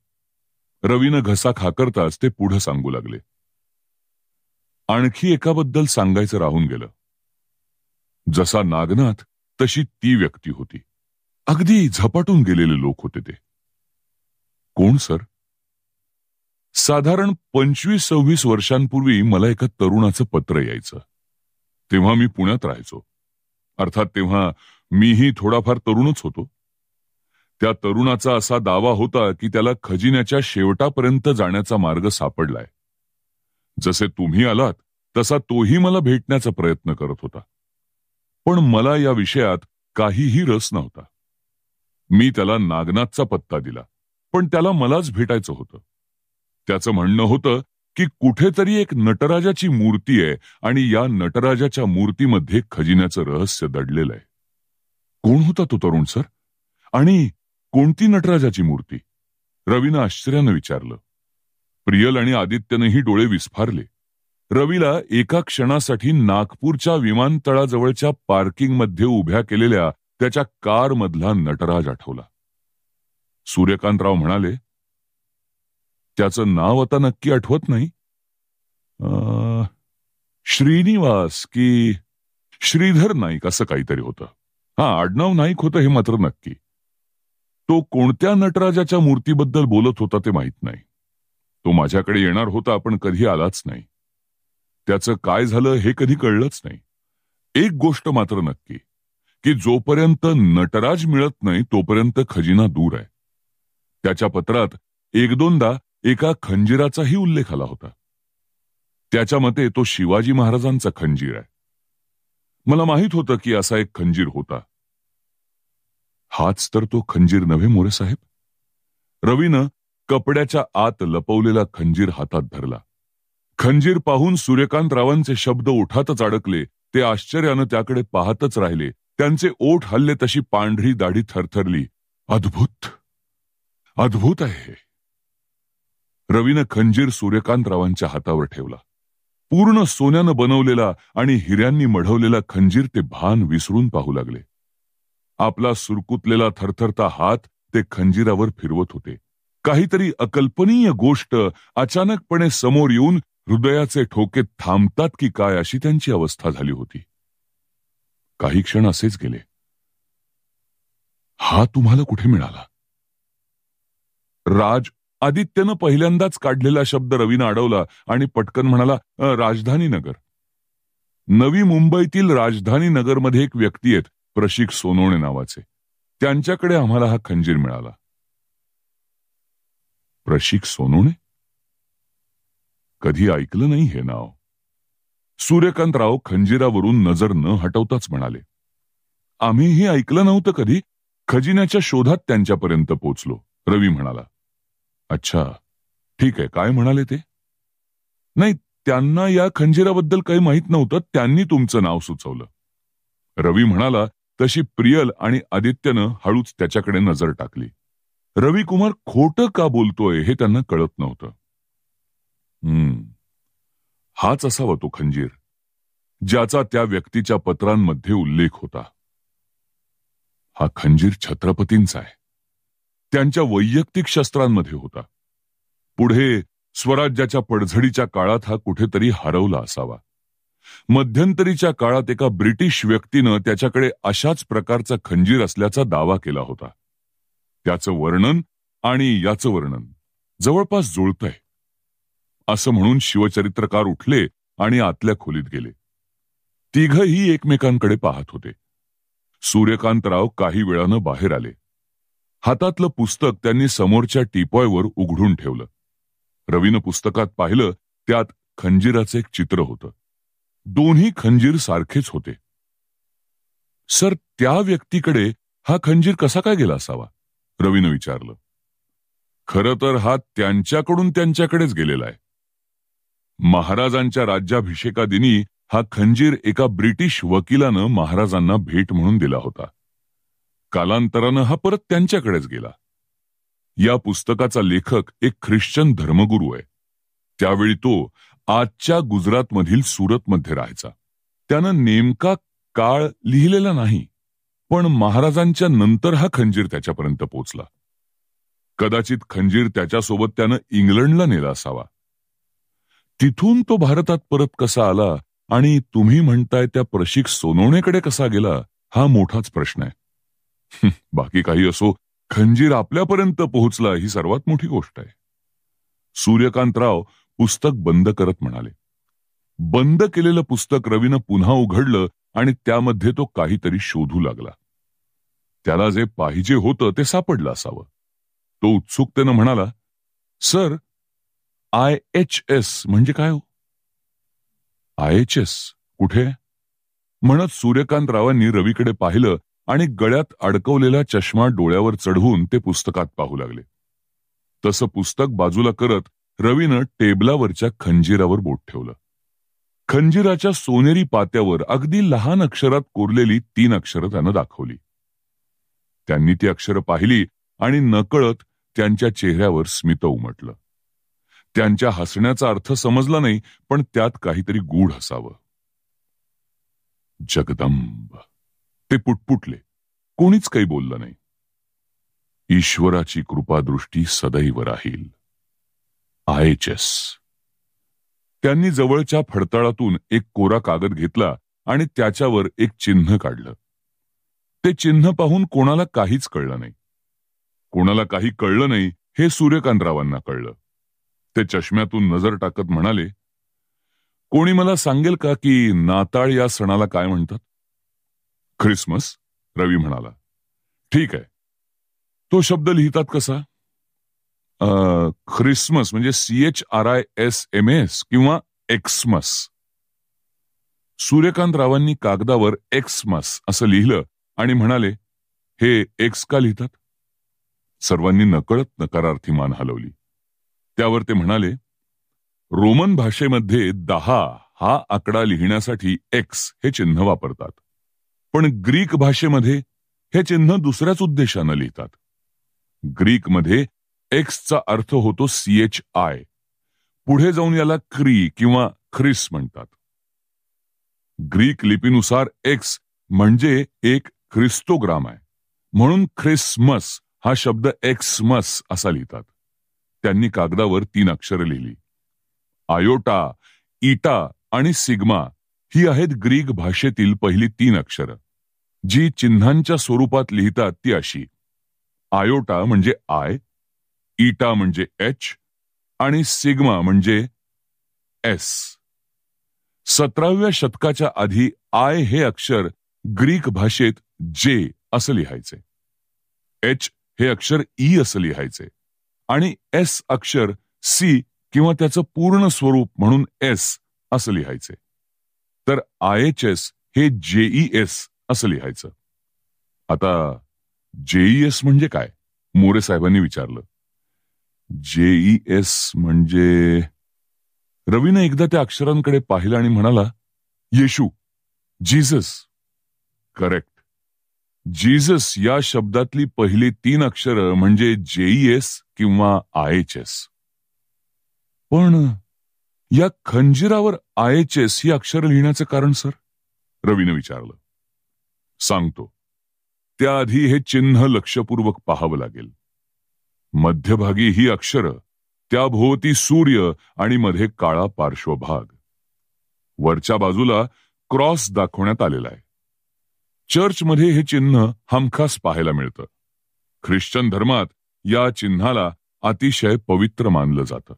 Speaker 1: रवीनं घसा खाकरताच ते पुढे सांगू लागले. आणखी एकाबद्दल सांगायचं राहून गेलं. जसा नागनाथ तशी ती व्यक्ती होती. अगदी झपाटून गेलेले लोक होते ते. कोण सर? साधारण 25-26 वर्षांपूर्वी मला एका तरुणाचं पत्र यायचं. तेव्हा मी पुण्यात राहायचो. अर्थात तेव्हा मीही थोडाफार तरुणच होतो. त्या तरुणाचा असा दावा होता की त्याला खजिन्याच्या शेवटापर्यंत जाण्याचा मार्ग सापडलाय. जसे तुम्ही आलात तसा तोही मला भेटण्याचा प्रयत्न करत होता. पण मला या विषयात काहीही रस नव्हता. मी त्याला नागनाथचा पत्ता दिला, पण त्याला मलाच भेटायचं होतं. त्याचं म्हणणं होतं की कुठेतरी एक नटराजाची मूर्ती आहे आणि या नटराजाच्या मूर्तीमध्ये खजिन्याचं रहस्य दडलेलं आहे. कोण होता तो तरुण सर? आणि कोणती नटराजाची मूर्ती? रवीनं आश्चर्यानं विचारलं. प्रियल आणि आदित्यनेही डोळे विस्फारले. रवीला एका क्षणासाठी नागपूरच्या विमानतळाजवळच्या पार्किंगमध्ये उभ्या केलेल्या त्याच्या कारमधला नटराज आठवला. सूर्यकांतराव म्हणाले, त्याचं नाव आता नक्की आठवत नाही. श्रीनिवास की श्रीधर नाईक असं काहीतरी होतं. आडनाव नाईक होतं हे मात्र नक्की. तो कोणत्या नटराजाच्या मूर्तीबद्दल बोलत होता ते माहित नाही. तो माझ्याकडे येणार होता पण कधी आलाच नाही. त्याचं काय झालं हे कधी कळलंच नाही. एक गोष्ट मात्र नक्की की जोपर्यंत नटराज मिळत नाही तोपर्यंत खजिना दूर आहे. त्याच्या पत्रात एक दोनदा एका खंजीराचाही उल्लेख आला होता. त्याच्या मते तो शिवाजी महाराजांचा खंजीर आहे. मला माहित होतं की असा एक खंजीर होता. हाच तर तो खंजीर नव्हे मोरे साहेब? रवीनं कपड्याच्या आत लपवलेला खंजीर हातात धरला. खंजीर पाहून सूर्यकांतरावांचे शब्द ओठातच अडकले ते आश्चर्यानं त्याकडे पाहतच राहिले. त्यांचे ओठ हल्ले तशी पांढरी दाढी थरथरली. अद्भुत, अद्भुत आहे. रवीनं खंजीर सूर्यकांतरावांच्या हातावर ठेवला. पूर्ण सोन्यानं बनवलेला आणि हिऱ्यांनी मढवलेला खंजीर ते भान विसरून पाहू लागले. आपला सुरकुतलेला थरथरता हात ते खंजीरावर फिरवत होते. काहीतरी अकल्पनीय गोष्ट अचानकपणे समोर येऊन हृदयाचे ठोके थांबतात की काय अशी त्यांची अवस्था झाली होती. काही क्षण असेच गेले. हा तुम्हाला कुठे मिळाला? राज, आदित्यनं पहिल्यांदाच काढलेला शब्द रवीनं अडवला आणि पटकन म्हणाला, राजधानी नगर. नवी मुंबईतील राजधानी नगरमध्ये एक व्यक्ती आहेत, प्रशिक सोनवणे नावाचे. त्यांच्याकडे आम्हाला हा खंजीर मिळाला. प्रशिक सोनवणे? कधी ऐकलं नाही हे नाव. सूर्यकांतराव खंजीरावरून नजर न हटवताच म्हणाले, आम्हीही ऐकलं नव्हतं कधी. खजिन्याच्या शोधात त्यांच्यापर्यंत पोचलो. रवी म्हणाला, अच्छा, ठीक आहे. काय म्हणाले ते? नाही, त्यांना या खंजीराबद्दल काही माहित नव्हतं. त्यांनी तुमचं नाव सुचवलं. रवी म्हणाला तशी प्रियल आणि आदित्यनं हळूच त्याच्याकडे नजर टाकली. रवी कुमार खोटं का बोलतोय हे त्यांना कळत नव्हतं. हाच असावा तो खंजीर ज्याचा त्या व्यक्तीच्या पत्रांमध्ये उल्लेख होता. हा खंजीर छत्रपतींचा आहे. त्यांच्या वैयक्तिक शस्त्रांमध्ये होता. पुढे स्वराज्याच्या पडझडीच्या काळात हा कुठेतरी हरवला असावा. मध्यंतरीच्या काळात एका ब्रिटिश व्यक्तीनं त्याच्याकडे अशाच प्रकारचा खंजीर असल्याचा दावा केला होता. त्याचं वर्णन आणि याचं वर्णन जवळपास जुळतंय असं म्हणून शिवचरित्रकार उठले आणि आतल्या खोलीत गेले. तिघही एकमेकांकडे पाहत होते. सूर्यकांतराव काही वेळानं बाहेर आले. हातातलं पुस्तक त्यांनी समोरच्या टीपॉयवर उघडून ठेवलं. रवीनं पुस्तकात पाहिलं, त्यात खंजीराचं एक चित्र होतं. दोन्ही खंजीर सारखेच होते. सर, त्या व्यक्तीकडे हा खंजीर कसा काय गेला असावा? रवीनं विचारलं. खरं तर हा त्यांच्याकडून त्यांच्याकडेच गेलेला आहे. महाराजांच्या राज्याभिषेकादिनी हा खंजीर एका ब्रिटिश वकिलानं महाराजांना भेट म्हणून दिला होता. कालांतरानं हा परत त्यांच्याकडेच गेला. या पुस्तकाचा लेखक एक ख्रिश्चन धर्मगुरू आहे. त्यावेळी तो आजच्या गुजरातमधील सुरतमध्ये राहायचा. त्यानं नेमका काळ लिहिलेला नाही, पण महाराजांच्या नंतर हा खंजीर त्याच्यापर्यंत पोचला. कदाचित खंजीर त्याच्यासोबत त्यानं इंग्लंडला नेला असावा. तिथून तो भारतात परत कसा आला आणि तुम्ही म्हणताय त्या प्रशिक सोनवणेकडे कसा गेला, हा मोठाच प्रश्न आहे. बाकी काही असो, खंजीर आपल्यापर्यंत पोहोचला ही सर्वात मोठी गोष्ट आहे. सूर्यकांतराव पुस्तक बंद करत म्हणाले. बंद केलेलं पुस्तक रवीनं पुन्हा उघडलं आणि त्यामध्ये तो काहीतरी शोधू लागला. त्याला जे पाहिजे होतं ते सापडलं असावं. तो उत्सुकतेनं म्हणाला, सर, IHS म्हणजे काय हो? IHS कुठे? म्हणत सूर्यकांतरावांनी रवीकडे पाहिलं आणि गळ्यात अडकवलेला चष्मा डोळ्यावर चढवून ते पुस्तकात पाहू लागले. तसं पुस्तक बाजूला करत रवीनं टेबलावरच्या खंजीरावर बोट ठेवलं. खंजीराच्या सोनेरी पात्यावर अगदी लहान अक्षरात कोरलेली 3 अक्षरं त्यानं दाखवली. त्यांनी ती अक्षरं पाहिली आणि नकळत त्यांच्या चेहऱ्यावर स्मित उमटलं. त्यांच्या हसण्याचा अर्थ समजला नाही, पण त्यात काहीतरी गूढ असावं. जगदंब, ते पुटपुटले. कोणीच काही बोललं नाही. ईश्वराची कृपादृष्टी सदैव राहील. IHS. त्यांनी जवळच्या फडताळातून एक कोरा कागद घेतला आणि त्याच्यावर एक चिन्ह काढलं. ते चिन्ह पाहून कोणाला काहीच कळलं नाही. कोणाला काही कळलं नाही हे सूर्यकांतरावांना कळलं. ते चष्म्यातून नजर टाकत म्हणाले, कोणी मला सांगेल का की नाताळ या सणाला काय म्हणतात? ख्रिसमस, रवी म्हणाला. ठीक आहे. तो शब्द लिहितात कसा? ख्रिसमस म्हणजे CHRISMS किंवा एक्समस. सूर्यकांतरावांनी कागदावर एक्समस असं लिहिलं आणि म्हणाले, हे एक्स का लिहितात? सर्वांनी नकळत नकारार्थी मान हलवली. त्यावर ते म्हणाले, रोमन भाषेमध्ये 10 हा आकडा लिहिण्यासाठी एक्स हे चिन्ह वापरतात. पण ग्रीक भाषेमध्ये हे चिन्ह दुसऱ्याच उद्देशानं लिहितात. ग्रीकमध्ये एक्सचा अर्थ होतो CHI. पुढे जाऊन याला क्री किंवा ख्रिस म्हणतात. ग्रीक लिपीनुसार एक्स म्हणजे एक ख्रिस्तोग्राम आहे, म्हणून ख्रिसमस हा शब्द एक्समस असा लिहितात. त्यांनी कागदावर 3 अक्षरं लिहिली. आयोटा, इटा आणि सिग्मा ही आहेत ग्रीक भाषेतील पहिली 3 अक्षरं. जी चिन्हांच्या स्वरूपात लिहितात ती अशी: आयोटा म्हणजे आय, इटा म्हणजे एच आणि सिग्मा म्हणजे एस. 17व्या शतकाच्या आधी आय हे अक्षर ग्रीक भाषेत जे असं लिहायचे, एच हे अक्षर ई असं लिहायचे आणि एस अक्षर सी किंवा त्याचं पूर्ण स्वरूप म्हणून एस असं लिहायचे. तर IHS हे JES असं लिहायचं. आता JES म्हणजे काय, मोरे साहेबांनी विचारलं. JES म्हणजे... रवीनं एकदा त्या अक्षरांकडे पाहिलं आणि म्हणाला, येशू, जीसस. करेक्ट. जीसस या शब्दातली पहिली 3 अक्षरं म्हणजे JES किंवा IHS. पण या खंजिरावर IHS ही अक्षरं लिहिण्याचं कारण सर? रवीनं विचारलं. सांगतो. त्याआधी हे चिन्ह लक्षपूर्वक पाहावं लागेल. मध्यभागी ही अक्षरं, त्याभोवती सूर्य आणि मध्ये काळा पार्श्वभाग. वरच्या बाजूला क्रॉस दाखवण्यात आलेला आहे. चर्चमध्ये हे चिन्ह हमखास पाहायला मिळतं. ख्रिश्चन धर्मात या चिन्हाला अतिशय पवित्र मानलं जातं.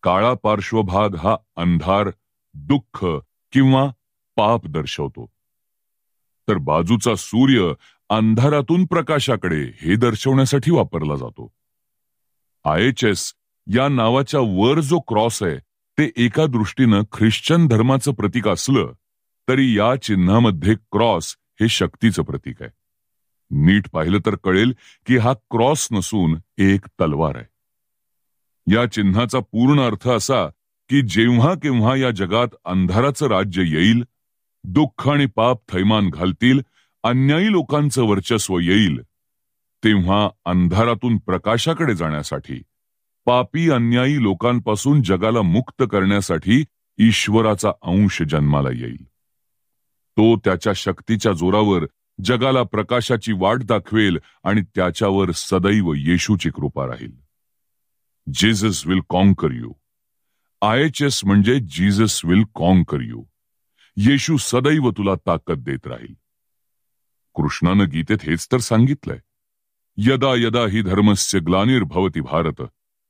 Speaker 1: काळा पार्श्वभाग हा अंधार, दुःख किंवा पाप दर्शवतो, तर बाजूचा सूर्य अंधारातून प्रकाशाकडे हे दर्शवण्यासाठी वापरला जातो. IHS या नावाच्या वर जो क्रॉस आहे ते एका दृष्टीनं ख्रिश्चन धर्माचं प्रतीक असलं तरी या चिन्हामध्ये क्रॉस हे शक्तीचं प्रतीक आहे. नीट पाहिलं तर कळेल की हा क्रॉस नसून एक तलवार आहे. या चिन्हाचा पूर्ण अर्थ असा की जेव्हा केव्हा या जगात अंधाराचं राज्य येईल, दुःख आणि पाप थैमान घालतील, अन्यायी लोकांचं वर्चस्व येईल, तेव्हा अंधारातून प्रकाशाकडे जाण्यासाठी, पापी अन्यायी लोकांपासून जगाला मुक्त करण्यासाठी ईश्वराचा अंश जन्माला येईल. तो त्याच्या शक्तीच्या जोरावर जगाला प्रकाशाची वाट दाखवेल आणि त्याच्यावर सदैव येशूची कृपा राहील. Jesus will conquer you. IHS म्हणजे जीसस विल कॉन्कर यू. येशू सदैव तुला ताकद देत राहील. कृष्णानं गीतेत हेच तर सांगितलंय. यदा यदा हि धर्मस्य ग्लानिर्भवति भारत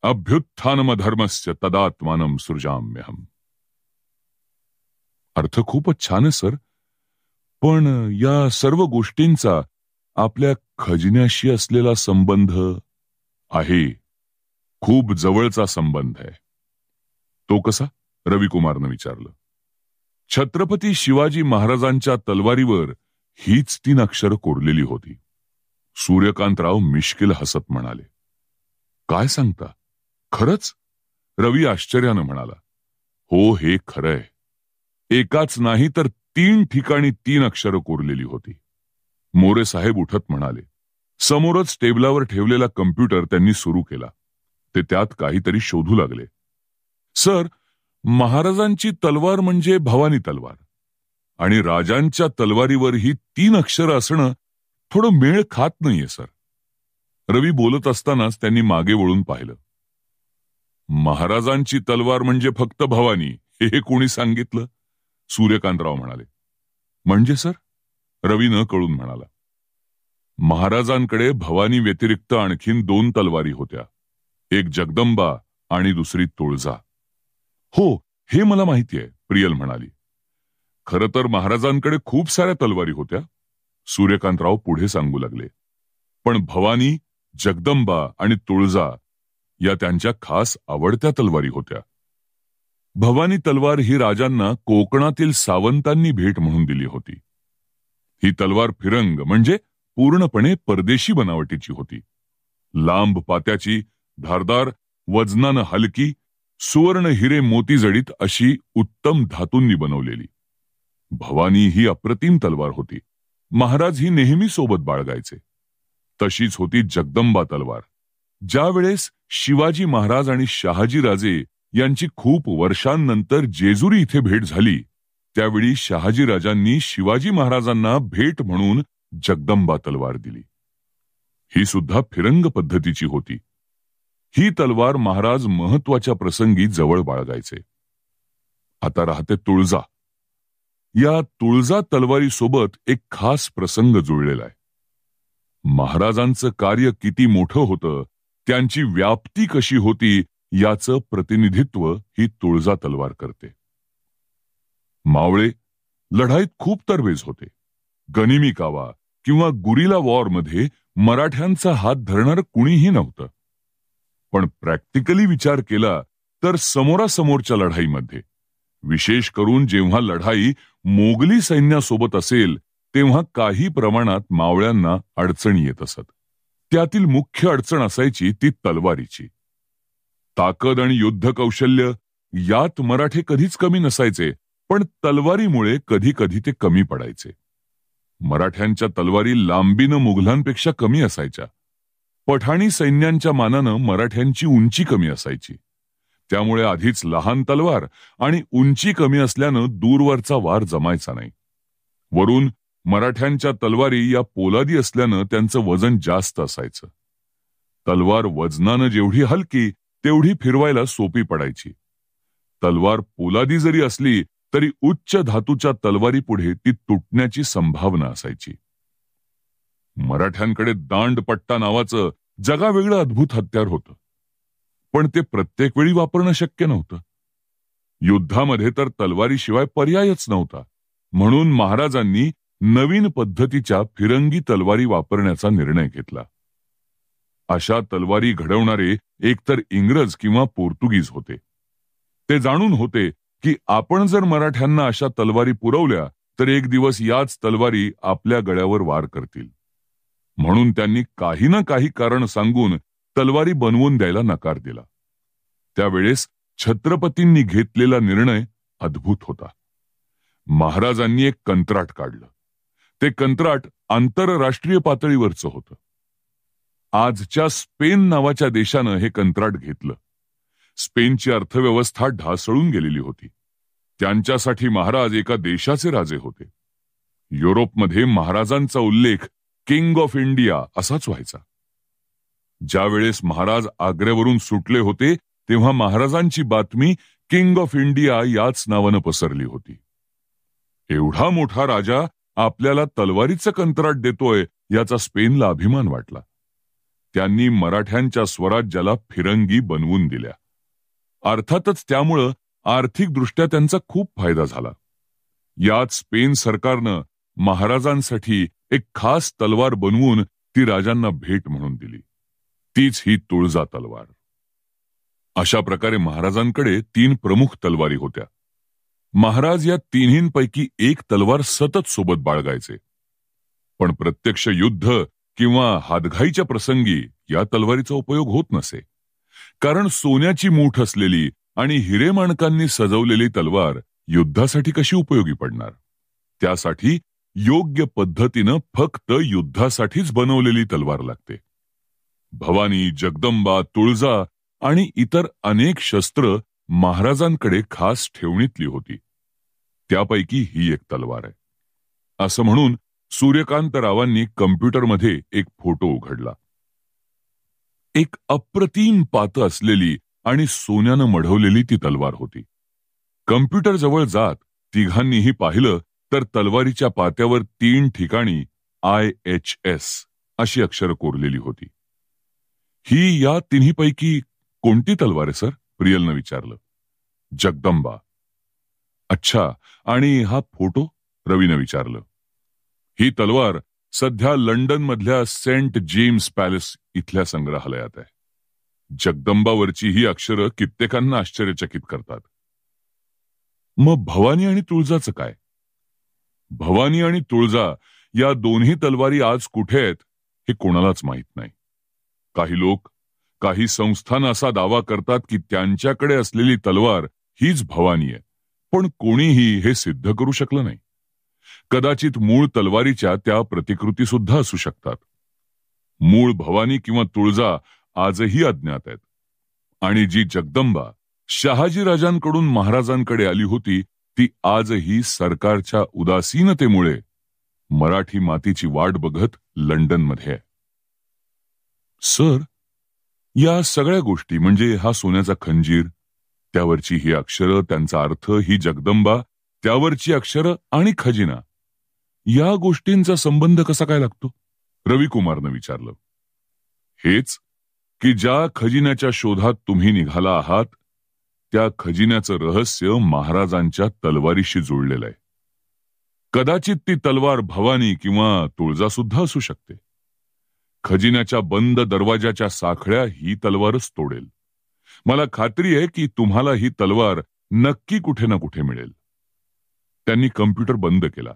Speaker 1: अभ्युत्थानमधर्मस्य तदात्मानं सृजाम्यहम्. अर्थ खूपच छान आहे सर, पण या सर्व गोष्टींचा आपल्या खजिन्याशी असलेला संबंध आहे, खूप जवळचा संबंध आहे. तो कसा? रविकुमारनं विचारलं. छत्रपती शिवाजी महाराजांच्या तलवारीवर हीच 3 अक्षरं कोरलेली होती. सूर्यकांतराव मिश्किल हसत म्हणाले. काय सांगता, खरंच? रवी आश्चर्यानं म्हणाला. हो, हे खरंय. एकाच नाही तर 3 ठिकाणी 3 अक्षरं कोरलेली होती. मोरे साहेब उठत म्हणाले. समोरच टेबलावर ठेवलेला कम्प्युटर त्यांनी सुरू केला. ते त्यात काहीतरी शोधू लागले. सर, महाराजांची तलवार म्हणजे भवानी तलवार आणि राजांच्या तलवारीवर ही 3 अक्षरं असणं थोडं मेळ खात नाहीये सर. रवी बोलत असतानाच त्यांनी मागे वळून पाहिलं. महाराजांची तलवार म्हणजे फक्त भवानी हे कोणी सांगितलं? सूर्यकांतराव म्हणाले. म्हणजे सर? रवी न कळून म्हणाला. महाराजांकडे भवानी व्यतिरिक्त आणखीन 2 तलवारी होत्या. एक जगदंबा आणि दुसरी तुळजा. हो, हे मला माहिती आहे, प्रियल म्हणाली. खरं तर महाराजांकडे खूप साऱ्या तलवारी होत्या, सूर्यकांतराव पुढे सांगू लागले. पण भवानी, जगदंबा आणि तुळजा या त्यांच्या खास आवडत्या तलवारी होत्या. भवानी तलवार ही राजांना कोकणातील सावंतांनी भेट म्हणून दिली होती. ही तलवार फिरंग म्हणजे पूर्णपणे परदेशी बनावटीची होती. लांब पात्याची, धारदार, वजनानं हलकी, सुवर्ण हिरे मोती जडित अशी उत्तम धातूंनी बनवलेली. भवानी ही अप्रतिम तलवार होती. महाराज ही नेहमी सोबत बाळगायचे. तशीच होती जगदंबा तलवार. ज्या वेळेस शिवाजी महाराज आणि शहाजी राजे यांची खूप वर्षांनंतर जेजुरी इथे भेट झाली, त्यावेळी शहाजी राजांनी शिवाजी महाराजांना भेट म्हणून जगदंबा तलवार दिली. ही सुद्धा फिरंग पद्धतीची होती. ही तलवार महाराज महत्वाच्या प्रसंगी जवळ बाळगायचे. आता राहते तुळजा. या तुळजा तलवारीसोबत एक खास प्रसंग जुळलेला आहे. महाराजांचं कार्य किती मोठं होतं, त्यांची व्याप्ती कशी होती याचं प्रतिनिधित्व ही तुळजा तलवार करते. मावळे लढाईत खूप तरबेज होते. गनिमी कावा किंवा गुरिला वॉरमध्ये मराठ्यांचा हात धरणारं कुणीही नव्हतं. पण प्रॅक्टिकली विचार केला तर समोरासमोरच्या लढाईमध्ये, विशेष करून जेव्हा लढाई मोगली सैन्यासोबत असेल, तेव्हा काही प्रमाणात मावळ्यांना अडचणी येत असत. त्यातील मुख्य अडचण असायची ती तलवारीची. ताकद आणि युद्ध कौशल्य यात मराठे कधीच कमी नसायचे, पण तलवारीमुळे कधी कधी ते कमी पडायचे. मराठ्यांच्या तलवारी लांबीनं मुघलांपेक्षा कमी असायच्या. पठाणी सैन्यांच्या मानानं मराठ्यांची उंची कमी असायची. त्यामुळे आधीच लहान तलवार आणि उंची कमी असल्यानं दूरवरचा वार जमायचा नाही. वरून मराठ्यांच्या तलवारी या पोलादी असल्यानं त्यांचं वजन जास्त असायचं. तलवार वजनानं जेवढी हलकी तेवढी फिरवायला सोपी पडायची. तलवार पोलादी जरी असली तरी उच्च धातूच्या तलवारीपुढे ती तुटण्याची संभावना असायची. मराठ्यांकडे दांडपट्टा नावाचं जगावेगळं अद्भुत हत्यार होतं, पण ते प्रत्येक वेळी वापरणं शक्य नव्हतं. युद्धामध्ये तर तलवारीशिवाय पर्यायच नव्हता. म्हणून महाराजांनी नवीन पद्धतीच्या फिरंगी तलवारी वापरण्याचा निर्णय घेतला. अशा तलवारी घडवणारे एकतर इंग्रज किंवा पोर्तुगीज होते. ते जाणून होते की आपण जर मराठ्यांना अशा तलवारी पुरवल्या तर एक दिवस याच तलवारी आपल्या गळ्यावर वार करतील. म्हणून त्यांनी काही ना काही कारण सांगून तलवारी बनवून द्यायला नकार दिला. त्यावेळेस छत्रपतींनी घेतलेला निर्णय अद्भुत होता. महाराजांनी एक कंत्राट काढलं. ते कंत्राट आंतरराष्ट्रीय पातळीवरचं होतं. आजच्या स्पेन नावाच्या देशानं हे कंत्राट घेतलं. स्पेनची अर्थव्यवस्था ढासळून गेलेली होती. त्यांच्यासाठी महाराज एका देशाचे राजे होते. युरोपमध्ये महाराजांचा उल्लेख किंग ऑफ इंडिया असाच व्हायचा. ज्यावेळेस महाराज आग्र्यावरून सुटले होते तेव्हा महाराजांची बातमी किंग ऑफ इंडिया याच नावानं पसरली होती. एवढा मोठा राजा आपल्याला तलवारीचं कंत्राट देतोय याचा स्पेनला अभिमान वाटला. त्यांनी मराठ्यांच्या स्वराज्याला फिरंगी बनवून दिल्या. अर्थातच त्यामुळं आर्थिकदृष्ट्या त्यांचा खूप फायदा झाला. यात स्पेन सरकारनं महाराजांसाठी एक खास तलवार बनवून ती राजांना भेट म्हणून दिली. तीच ही तुळजा तलवार. अशा प्रकारे महाराजांकडे 3 प्रमुख तलवारी होत्या. महाराज या तिन्हींपैकी एक तलवार सतत सोबत बाळगायचे. पण प्रत्यक्ष युद्ध किंवा हातघाईच्या प्रसंगी या तलवारीचा उपयोग होत नसे. कारण सोन्याची मूठ असलेली आणि हिरेमाणकांनी सजवलेली तलवार युद्धासाठी कशी उपयोगी पडणार? त्यासाठी योग्य पद्धतीनं फक्त युद्धासाठीच बनवलेली तलवार लागते. भवानी, जगदंबा, तुळजा आणि इतर अनेक शस्त्र महाराजांकडे खास ठेवणीतली होती. त्यापैकी ही एक तलवार आहे. असं म्हणून सूर्यकांतरावांनी कम्प्युटरमध्ये एक फोटो उघडला. एक अप्रतिम पातं असलेली आणि सोन्यानं मढवलेली ती तलवार होती. कम्प्युटर जवळ जात तिघांनीही पाहिलं तर तलवारीच्या पात्यावर 3 ठिकाणी IHS अशी अक्षरं कोरलेली होती. ही या तिन्हीपैकी कोणती तलवार आहे सर? प्रियलनं विचारलं. जगदंबा. अच्छा, आणि हा फोटो? रवीनं विचारलं. ही तलवार सध्या लंडन मधल्या सेंट जेम्स पॅलेस इथल्या संग्रहालयात आहे. जगदंबावरची ही अक्षरं कित्येकांना आश्चर्यचकित करतात. मग भवानी आणि तुळजाचं काय? भवानी आणि तुळजा या दोन्ही तलवारी आज कुठे आहेत हे कोणालाच माहित नाही. काही लोक काही संस्थान असा दावा करतात की त्यांच्याकडे असलेली तलवार हीच भवानी आहे, पण कोणीही हे सिद्ध करू शकलं नाही. कदाचित मूळ तलवारीच्या त्या प्रतिकृती सुद्धा असू शकतात. मूळ भवानी किंवा तुळजा आजही अज्ञात आहेत. आणि जी जगदंबा शहाजीराजांकडून महाराजांकडे आली होती ती आजही सरकारच्या उदासीनतेमुळे मराठी मातीची वाट बघत लंडनमध्ये आहे. सर, या सगळ्या गोष्टी म्हणजे हा सोन्याचा खंजीर, त्यावरची ही अक्षरं, त्यांचा अर्थ, ही जगदंबा, त्यावरची अक्षरं आणि खजिना, या गोष्टींचा संबंध कसा काय लागतो? रविकुमारनं विचारलं. हेच की ज्या खजिन्याच्या शोधात तुम्ही निघाला आहात त्या खजिन्याचं रहस्य महाराजांच्या तलवारीशी जोडलेलं आहे. कदाचित ती तलवार भवानी किंवा तुळजा सुद्धा असू शकते. खजिन्याच्या बंद दरवाजाच्या साखळ्या ही तलवारच तोडेल. मला खात्री आहे की तुम्हाला ही तलवार नक्की कुठे ना कुठे मिळेल. त्यांनी कम्प्युटर बंद केला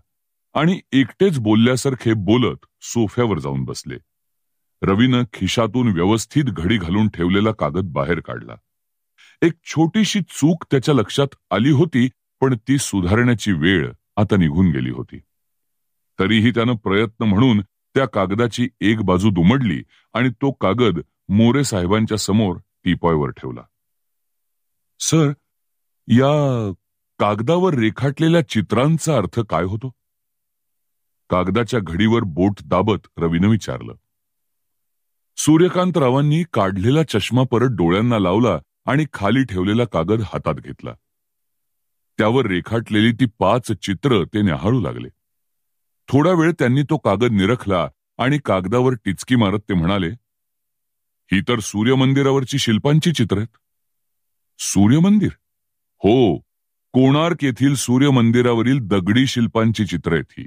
Speaker 1: आणि एकटेच बोलल्यासारखे बोलत सोफ्यावर जाऊन बसले. रवीनं खिशातून व्यवस्थित घडी घालून ठेवलेला कागद बाहेर काढला. एक छोटीशी चूक त्याच्या लक्षात आली होती, पण ती सुधारण्याची वेळ आता निघून गेली होती. तरीही त्यानं प्रयत्न म्हणून त्या कागदाची एक बाजू दुमडली आणि तो कागद मोरे साहेबांच्या समोर टीपॉयवर ठेवला. सर, या कागदावर रेखाटलेल्या चित्रांचा अर्थ काय होतो? कागदाच्या घडीवर बोट दाबत रवीनं विचारलं. सूर्यकांतरावांनी काढलेला चष्मा परत डोळ्यांना लावला आणि खाली ठेवलेला कागद हातात घेतला. त्यावर रेखाटलेली ती 5 चित्र ते न्याहाळू लागले. थोडा वेळ त्यांनी तो कागद निरखला आणि कागदावर टिचकी मारत ते म्हणाले, ही तर सूर्यमंदिरावरची शिल्पांची चित्र आहेत. सूर्यमंदिर? हो, कोणार्क येथील सूर्यमंदिरावरील दगडी शिल्पांची चित्र आहेत ही.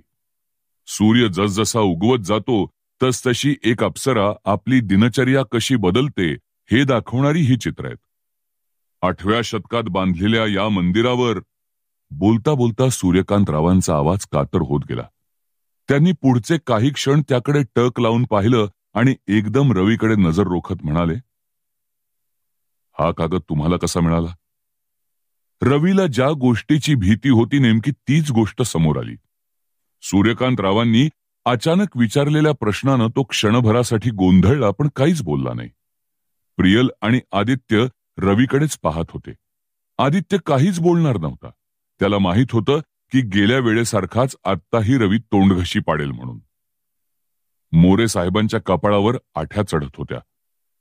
Speaker 1: सूर्य जसजसा उगवत जातो तसतशी एक अप्सरा आपली दिनचर्या कशी बदलते हे दाखवणारी ही चित्र आहेत. 8व्या शतकात बांधलेल्या या मंदिरावर. बोलता बोलता सूर्यकांतरावांचा आवाज कातर होत गेला. त्यांनी पुढचे काही क्षण त्याकडे टक लावून पाहिलं आणि एकदम रवीकडे नजर रोखत म्हणाले, हा कागद तुम्हाला कसा मिळाला? रवीला ज्या गोष्टीची भीती होती नेमकी तीच गोष्ट समोर आली. सूर्यकांतरावांनी अचानक विचारलेल्या प्रश्नानं तो क्षणभरासाठी गोंधळला, पण काहीच बोलला नाही. प्रियल आणि आदित्य रवीकडेच पाहत होते. आदित्य काहीच बोलणार नव्हता. त्याला माहित होतं की गेल्या वेळेसारखाच आत्ताही रवी तोंडघशी पाडेल म्हणून. मोरे साहेबांच्या कपाळावर आठ्या चढत होत्या.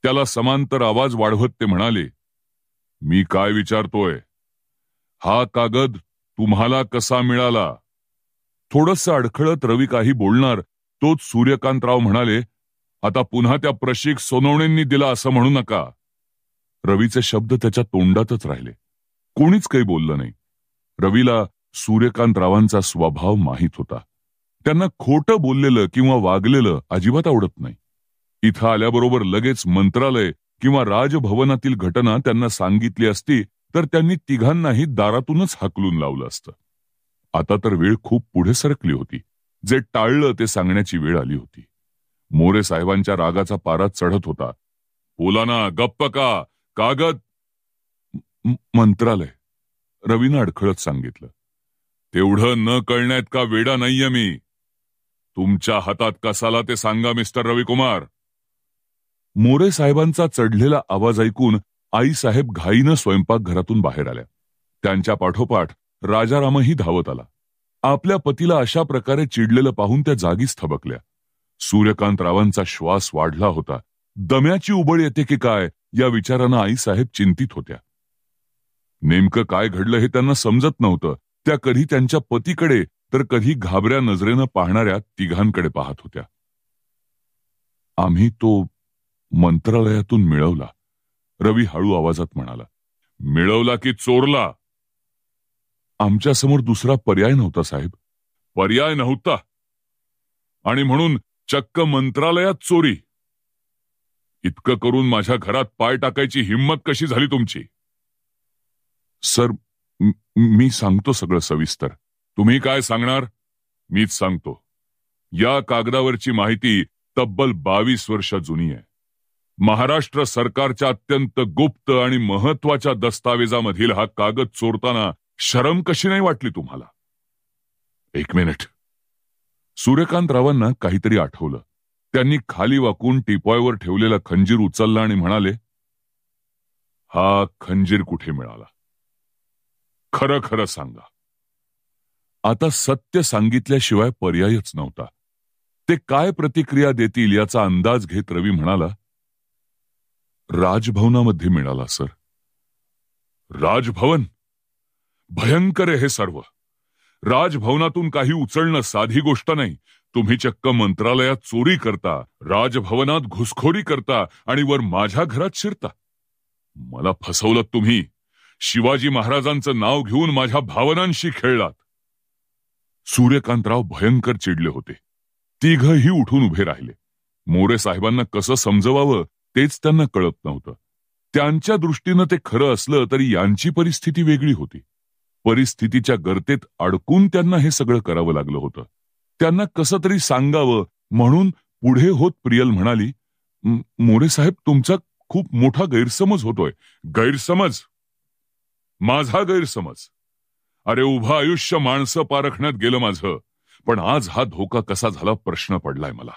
Speaker 1: त्याला समांतर आवाज वाढवत ते म्हणाले, मी काय विचारतोय? हा कागद तुम्हाला कसा मिळाला? थोडंसं अडखळत रवी काही बोलणार तोच सूर्यकांतराव म्हणाले, आता पुन्हा त्या प्रशिक सोनवणेंनी दिला असं म्हणू नका. रवीचे शब्द त्याच्या तोंडातच राहिले. कोणीच काही बोललं नाही. रवीला सूर्यकांतरावांचा स्वभाव माहीत होता. त्यांना खोटं बोललेलं किंवा वागलेलं अजिबात आवडत नाही. इथं आल्याबरोबर लगेच मंत्रालय किंवा राजभवनातील घटना त्यांना सांगितली असती तर त्यांनी तिघांनाही दारातूनच हाकलून लावलं असतं. आता तर वेळ खूप पुढे सरकली होती. जे टाळलं ते सांगण्याची वेळ आली होती. मोरे साहेबांच्या रागाचा पारा चढत होता. बोला ना, गप्प का? कागद? मंत्रालय, रवीनं अडखळत सांगितलं. तेवढं न कळण्यात का वेडा नाहीये मी? तुमच्या हातात कसाला ते सांगा मिस्टर रविकुमार. मोरे साहेबांचा चढलेला आवाज ऐकून आईसाहेब घाईनं स्वयंपाकघरातून बाहेर आल्या. त्यांच्या पाठोपाठ राजारामही धावत आला. आपल्या पतीला अशा प्रकारे चिडलेलं पाहून त्या जागीच थबकल्या. सूर्यकांतरावांचा श्वास वाढला होता. दम्याची उबळ येते की काय या विचारानं आईसाहेब चिंतित होत्या. नेमकं काय घडलं हे त्यांना समजत नव्हतं. त्या कधी त्यांच्या पतीकडे तर कधी घाबऱ्या नजरेनं पाहणाऱ्या तिघांकडे पाहत होत्या. आम्ही तो मंत्रालयातून मिळवला, रवी हळू आवाजात म्हणाला. मिळवला की चोरला? आमच्यासमोर दुसरा पर्याय नव्हता साहेब. पर्याय नव्हता आणि म्हणून चक्क मंत्रालयात चोरी? इतकं करून माझ्या घरात पाय टाकायची हिंमत कशी झाली तुमची? सर, मी सांगतो सगळं सविस्तर. तुम्ही काय सांगणार? मीच सांगतो. या कागदावरची माहिती तब्बल 22 वर्ष जुनी आहे. महाराष्ट्र सरकारच्या अत्यंत गुप्त आणि महत्वाच्या दस्तावेजामधील हा कागद चोरताना शरम कशी नाही वाटली तुम्हाला? एक मिनिट. सूर्यकांतरावांना काहीतरी आठवलं. त्यांनी खाली वाकून टिपॉयवर ठेवलेला खंजीर उचलला आणि म्हणाले, हा खंजीर कुठे मिळाला? खरं खरं सांगा. आता सत्य सांगितल्याशिवाय पर्यायच नव्हता. ते काय प्रतिक्रिया देतील याचा अंदाज घेत रवी म्हणाला, राजभवनामध्ये मिळाला सर. राजभवन? भयंकर आहे हे सर्व. राजभवनातून काही उचलणं साधी गोष्ट नाही. तुम्ही चक्क मंत्रालयात चोरी करता, राजभवनात घुसखोरी करता आणि वर माझ्या घरात शिरता. मला फसवलं तुम्ही. शिवाजी महाराजांचं नाव घेऊन माझ्या भावनांशी खेळलात. सूर्यकांतराव भयंकर चिडले होते. तिघही उठून उभे राहिले. मोरे साहेबांना कसं समजवावं तेच त्यांना कळत नव्हतं. त्यांच्या दृष्टीनं ते खरं असलं तरी यांची परिस्थिती वेगळी होती. परिस्थितीच्या गर्तेत अडकून त्यांना हे सगळं करावं लागलं होतं. त्यांना कसं तरी सांगावं म्हणून पुढे होत प्रियल म्हणाली, मोरे साहेब, तुमचा खूप मोठा गैरसमज होतोय. गैरसमज? माझा गैरसमज? अरे उभं आयुष्य माणसं पारखण्यात गेलं माझं. पण आज हा धोका कसा झाला प्रश्न पडलाय मला.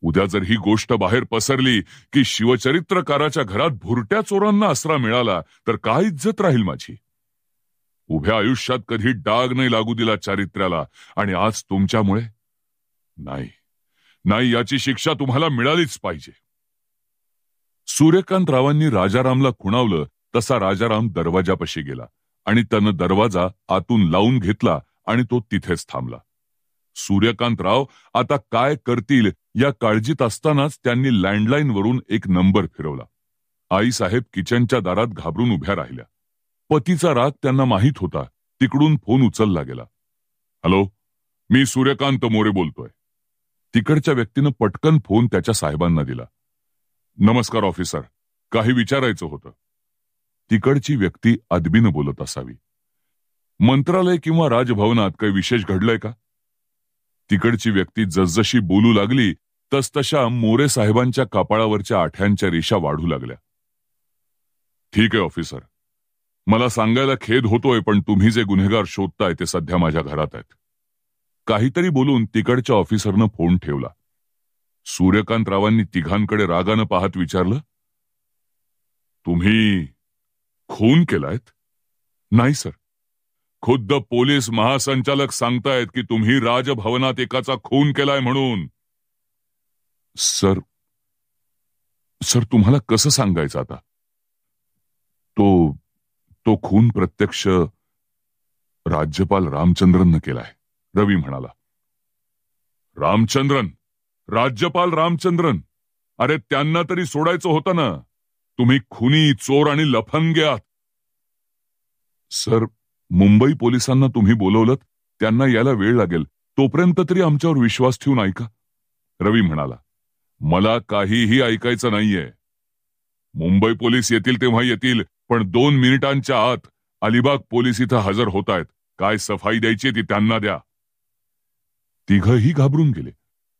Speaker 1: उद्या जर ही गोष्ट बाहेर पसरली की शिवचरित्रकाराच्या घरात भुरट्या चोरांना आसरा मिळाला तर काय इज्जत राहील माझी? उभ्या आयुष्यात कधी डाग नाही लागू दिला चारित्र्याला, आणि आज तुमच्यामुळे? नाही नाही, याची शिक्षा तुम्हाला मिळालीच पाहिजे. सूर्यकांतरावांनी राजारामला खुणावलं तसा राजाराम दरवाजापाशी गेला आणि त्यानं दरवाजा आतून लावून घेतला आणि तो तिथेच थांबला. सूर्यकांतराव आता काय करतील या काळजीत असतानाच त्यांनी लँडलाईनवरून एक नंबर फिरवला. आईसाहेब किचनच्या दारात घाबरून उभ्या राहिल्या. पतीचा राग त्यांना माहीत होता. तिकडून फोन उचलला गेला. हॅलो, मी सूर्यकांत मोरे बोलतोय. तिकडच्या व्यक्तीनं पटकन फोन त्याच्या साहेबांना दिला. नमस्कार ऑफिसर, काही विचारायचं होतं. तिकडची व्यक्ती अदबीनं बोलत असावी. मंत्रालय किंवा राजभवनात काही विशेष घडलंय का? तिकडची व्यक्ती जसजशी बोलू लागली तसतशा मोरे साहेबांच्या कपाळावरच्या आठ्यांच्या रेषा वाढू लागल्या. ठीक आहे ऑफिसर, मला सांगायला खेद होतोय, पण तुम्ही जे गुन्हेगार शोधताय ते सध्या माझ्या घरात आहेत. काहीतरी बोलून तिकडच्या ऑफिसरनं फोन ठेवला. सूर्यकांतरावांनी तिघांकडे रागानं पाहत विचारलं, तुम्ही खून केलायत? नाही सर. खुद्द पोलीस महासंचालक सांगतायत की तुम्ही राजभवनात एकाचा खून केलाय म्हणून. सर तुम्हाला कसं सांगायचं आता? तो खून प्रत्यक्ष राज्यपाल रामचंद्रननं केलाय, रवी म्हणाला. रामचंद्रन? राज्यपाल रामचंद्रन? अरे त्यांना तरी सोडायचं होतं ना. तुम्ही खुनी, चोर आणि लफंगे आहात. सर, मुंबई पोलिसांना तुम्ही बोलवलं, त्यांना यायला वेळ लागेल. तोपर्यंत तरी आमच्यावर विश्वास ठेवून ऐका, रवी म्हणाला. मला काहीही ऐकायचं नाहीये. मुंबई पोलीस येतील तेव्हा येतील, पण 2 मिनिटांच्या आत अलिबाग पोलीस इथं हजर होत आहेत. काय सफाई द्यायची ती त्यांना द्या. तिघही घाबरून गेले.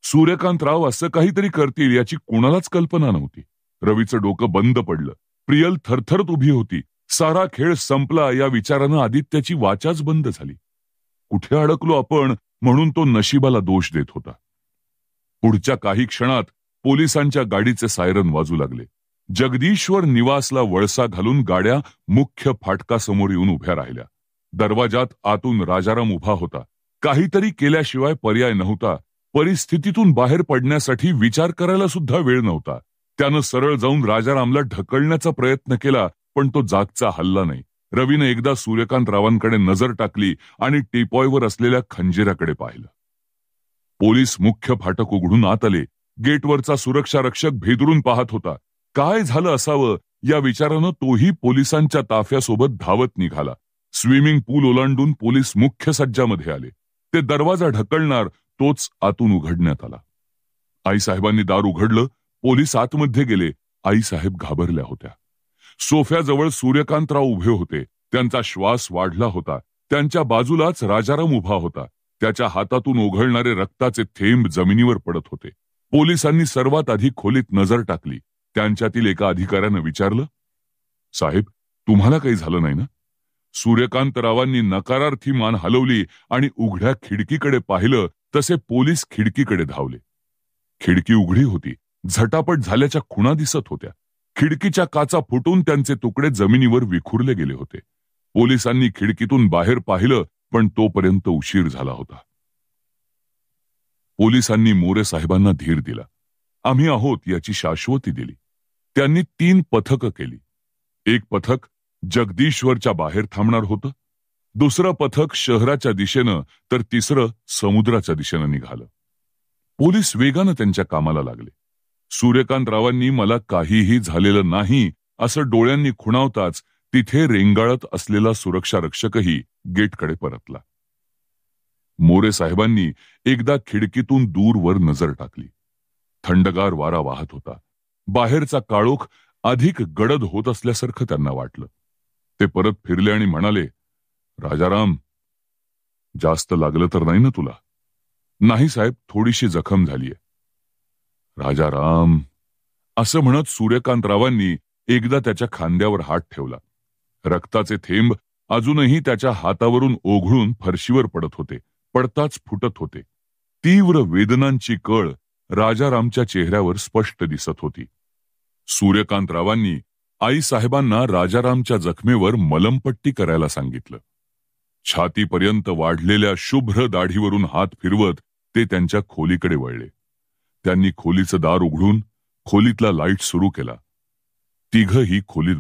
Speaker 1: सूर्यकांतराव असं काहीतरी करतील याची कोणालाच कल्पना नव्हती. रवीचं डोकं बंद पडलं. प्रियल थरथरत उभी होती. सारा खेळ संपला या विचारानं आदित्याची वाचाच बंद झाली. कुठे अडकलो आपण म्हणून तो नशिबाला दोष देत होता. पुढच्या काही क्षणात पोलिसांच्या गाडीचे सायरन वाजू लागले. जगदीश्वर निवासला वळसा घालून गाड्या मुख्य फाटकासमोर येऊन उभ्या राहिल्या. दरवाजात आतून राजाराम उभा होता. काहीतरी केल्याशिवाय पर्याय नव्हता. परिस्थितीतून बाहेर पडण्यासाठी विचार करायला सुद्धा वेळ नव्हता. त्यानं सरळ जाऊन राजारामला ढकलण्याचा प्रयत्न केला, पण तो जागचा हलला नाही. रवीने एकदा सूर्यकांतरावांकडे नजर टाकली आणि टिपॉयवर असलेल्या खंजिराकडे पाहिलं. पोलीस मुख्य फाटक उघडून आत आले. गेटवरचा सुरक्षा रक्षक भेदरून पाहत होता. काय झालं असावं या विचारानं तोही पोलिसांच्या ताफ्यासोबत धावत निघाला. स्विमिंग पूल ओलांडून पोलीस मुख्य सज्जामध्ये आले. ते दरवाजा ढकलणार तोच आतून उघडण्यात आला. आईसाहेबांनी दार उघडलं. पोलीस आतमध्ये गेले. आईसाहेब घाबरल्या होत्या. सोफ्याजवळ सूर्यकांतराव उभे होते. त्यांचा श्वास वाढला होता. त्यांच्या बाजूलाच राजाराम उभा होता. त्याच्या हातातून ओघळणारे रक्ताचे थेंब जमिनीवर पडत होते. पोलिसांनी सर्वात आधी खोलीत नजर टाकली. त्यांच्यातील एका अधिकाऱ्यानं विचारलं, साहेब, तुम्हाला काही झालं नाही ना? सूर्यकांतरावांनी नकारार्थी मान हलवली आणि उघड्या खिडकीकडे पाहिलं तसे पोलीस खिडकीकडे धावले. खिडकी उघडी होती. झटापट झाल्याच्या खुणा दिसत होत्या. खिडकीच्या काचा फुटून त्यांचे तुकडे जमिनीवर विखुरले गेले होते. पोलिसांनी खिडकीतून बाहेर पाहिलं, पण तोपर्यंत उशीर झाला होता. पोलिसांनी मोरे साहेबांना धीर दिला. आम्ही आहोत याची शाश्वती दिली. त्यांनी 3 पथकं केली. एक पथक जगदीश्वरच्या बाहेर थांबणार होतं, दुसरं पथक शहराच्या दिशेनं, तर तिसरं समुद्राच्या दिशेनं निघालं. पोलीस वेगानं त्यांच्या कामाला लागले. सूर्यकांतरावांनी मला काहीही झालेलं नाही असं डोळ्यांनी खुणावताच तिथे रेंगाळत असलेला सुरक्षा रक्षकही गेटकडे परतला. मोरे साहेबांनी एकदा खिडकीतून दूरवर नजर टाकली. थंडगार वारा वाहत होता. बाहेरचा काळोख अधिक गडद होत असल्यासारखं त्यांना वाटलं. ते परत फिरले आणि म्हणाले, राजाराम, जास्त लागलं तर नाही ना तुला? नाही साहेब, थोडीशी जखम झालीय. राजाराम, असं म्हणत सूर्यकांतरावांनी एकदा त्याच्या खांद्यावर हात ठेवला. रक्ताचे थेंब अजूनही त्याच्या हातावरून ओघळून फरशीवर पडत होते, पडताच फुटत होते. तीव्र वेदनांची कळ राजारामच्या चेहऱ्यावर स्पष्ट दिसत होती. सूर्यकांतरावांनी आईसाहेबांना राजारामच्या जखमेवर मलमपट्टी करायला सांगितलं. छातीपर्यंत वाढलेल्या शुभ्र दाढीवरून हात फिरवत ते त्यांच्या खोलीकडे वळले. त्यांनी खोलीचं दार उघडून खोलीतला लाईट सुरू केला. तिघही खोलीत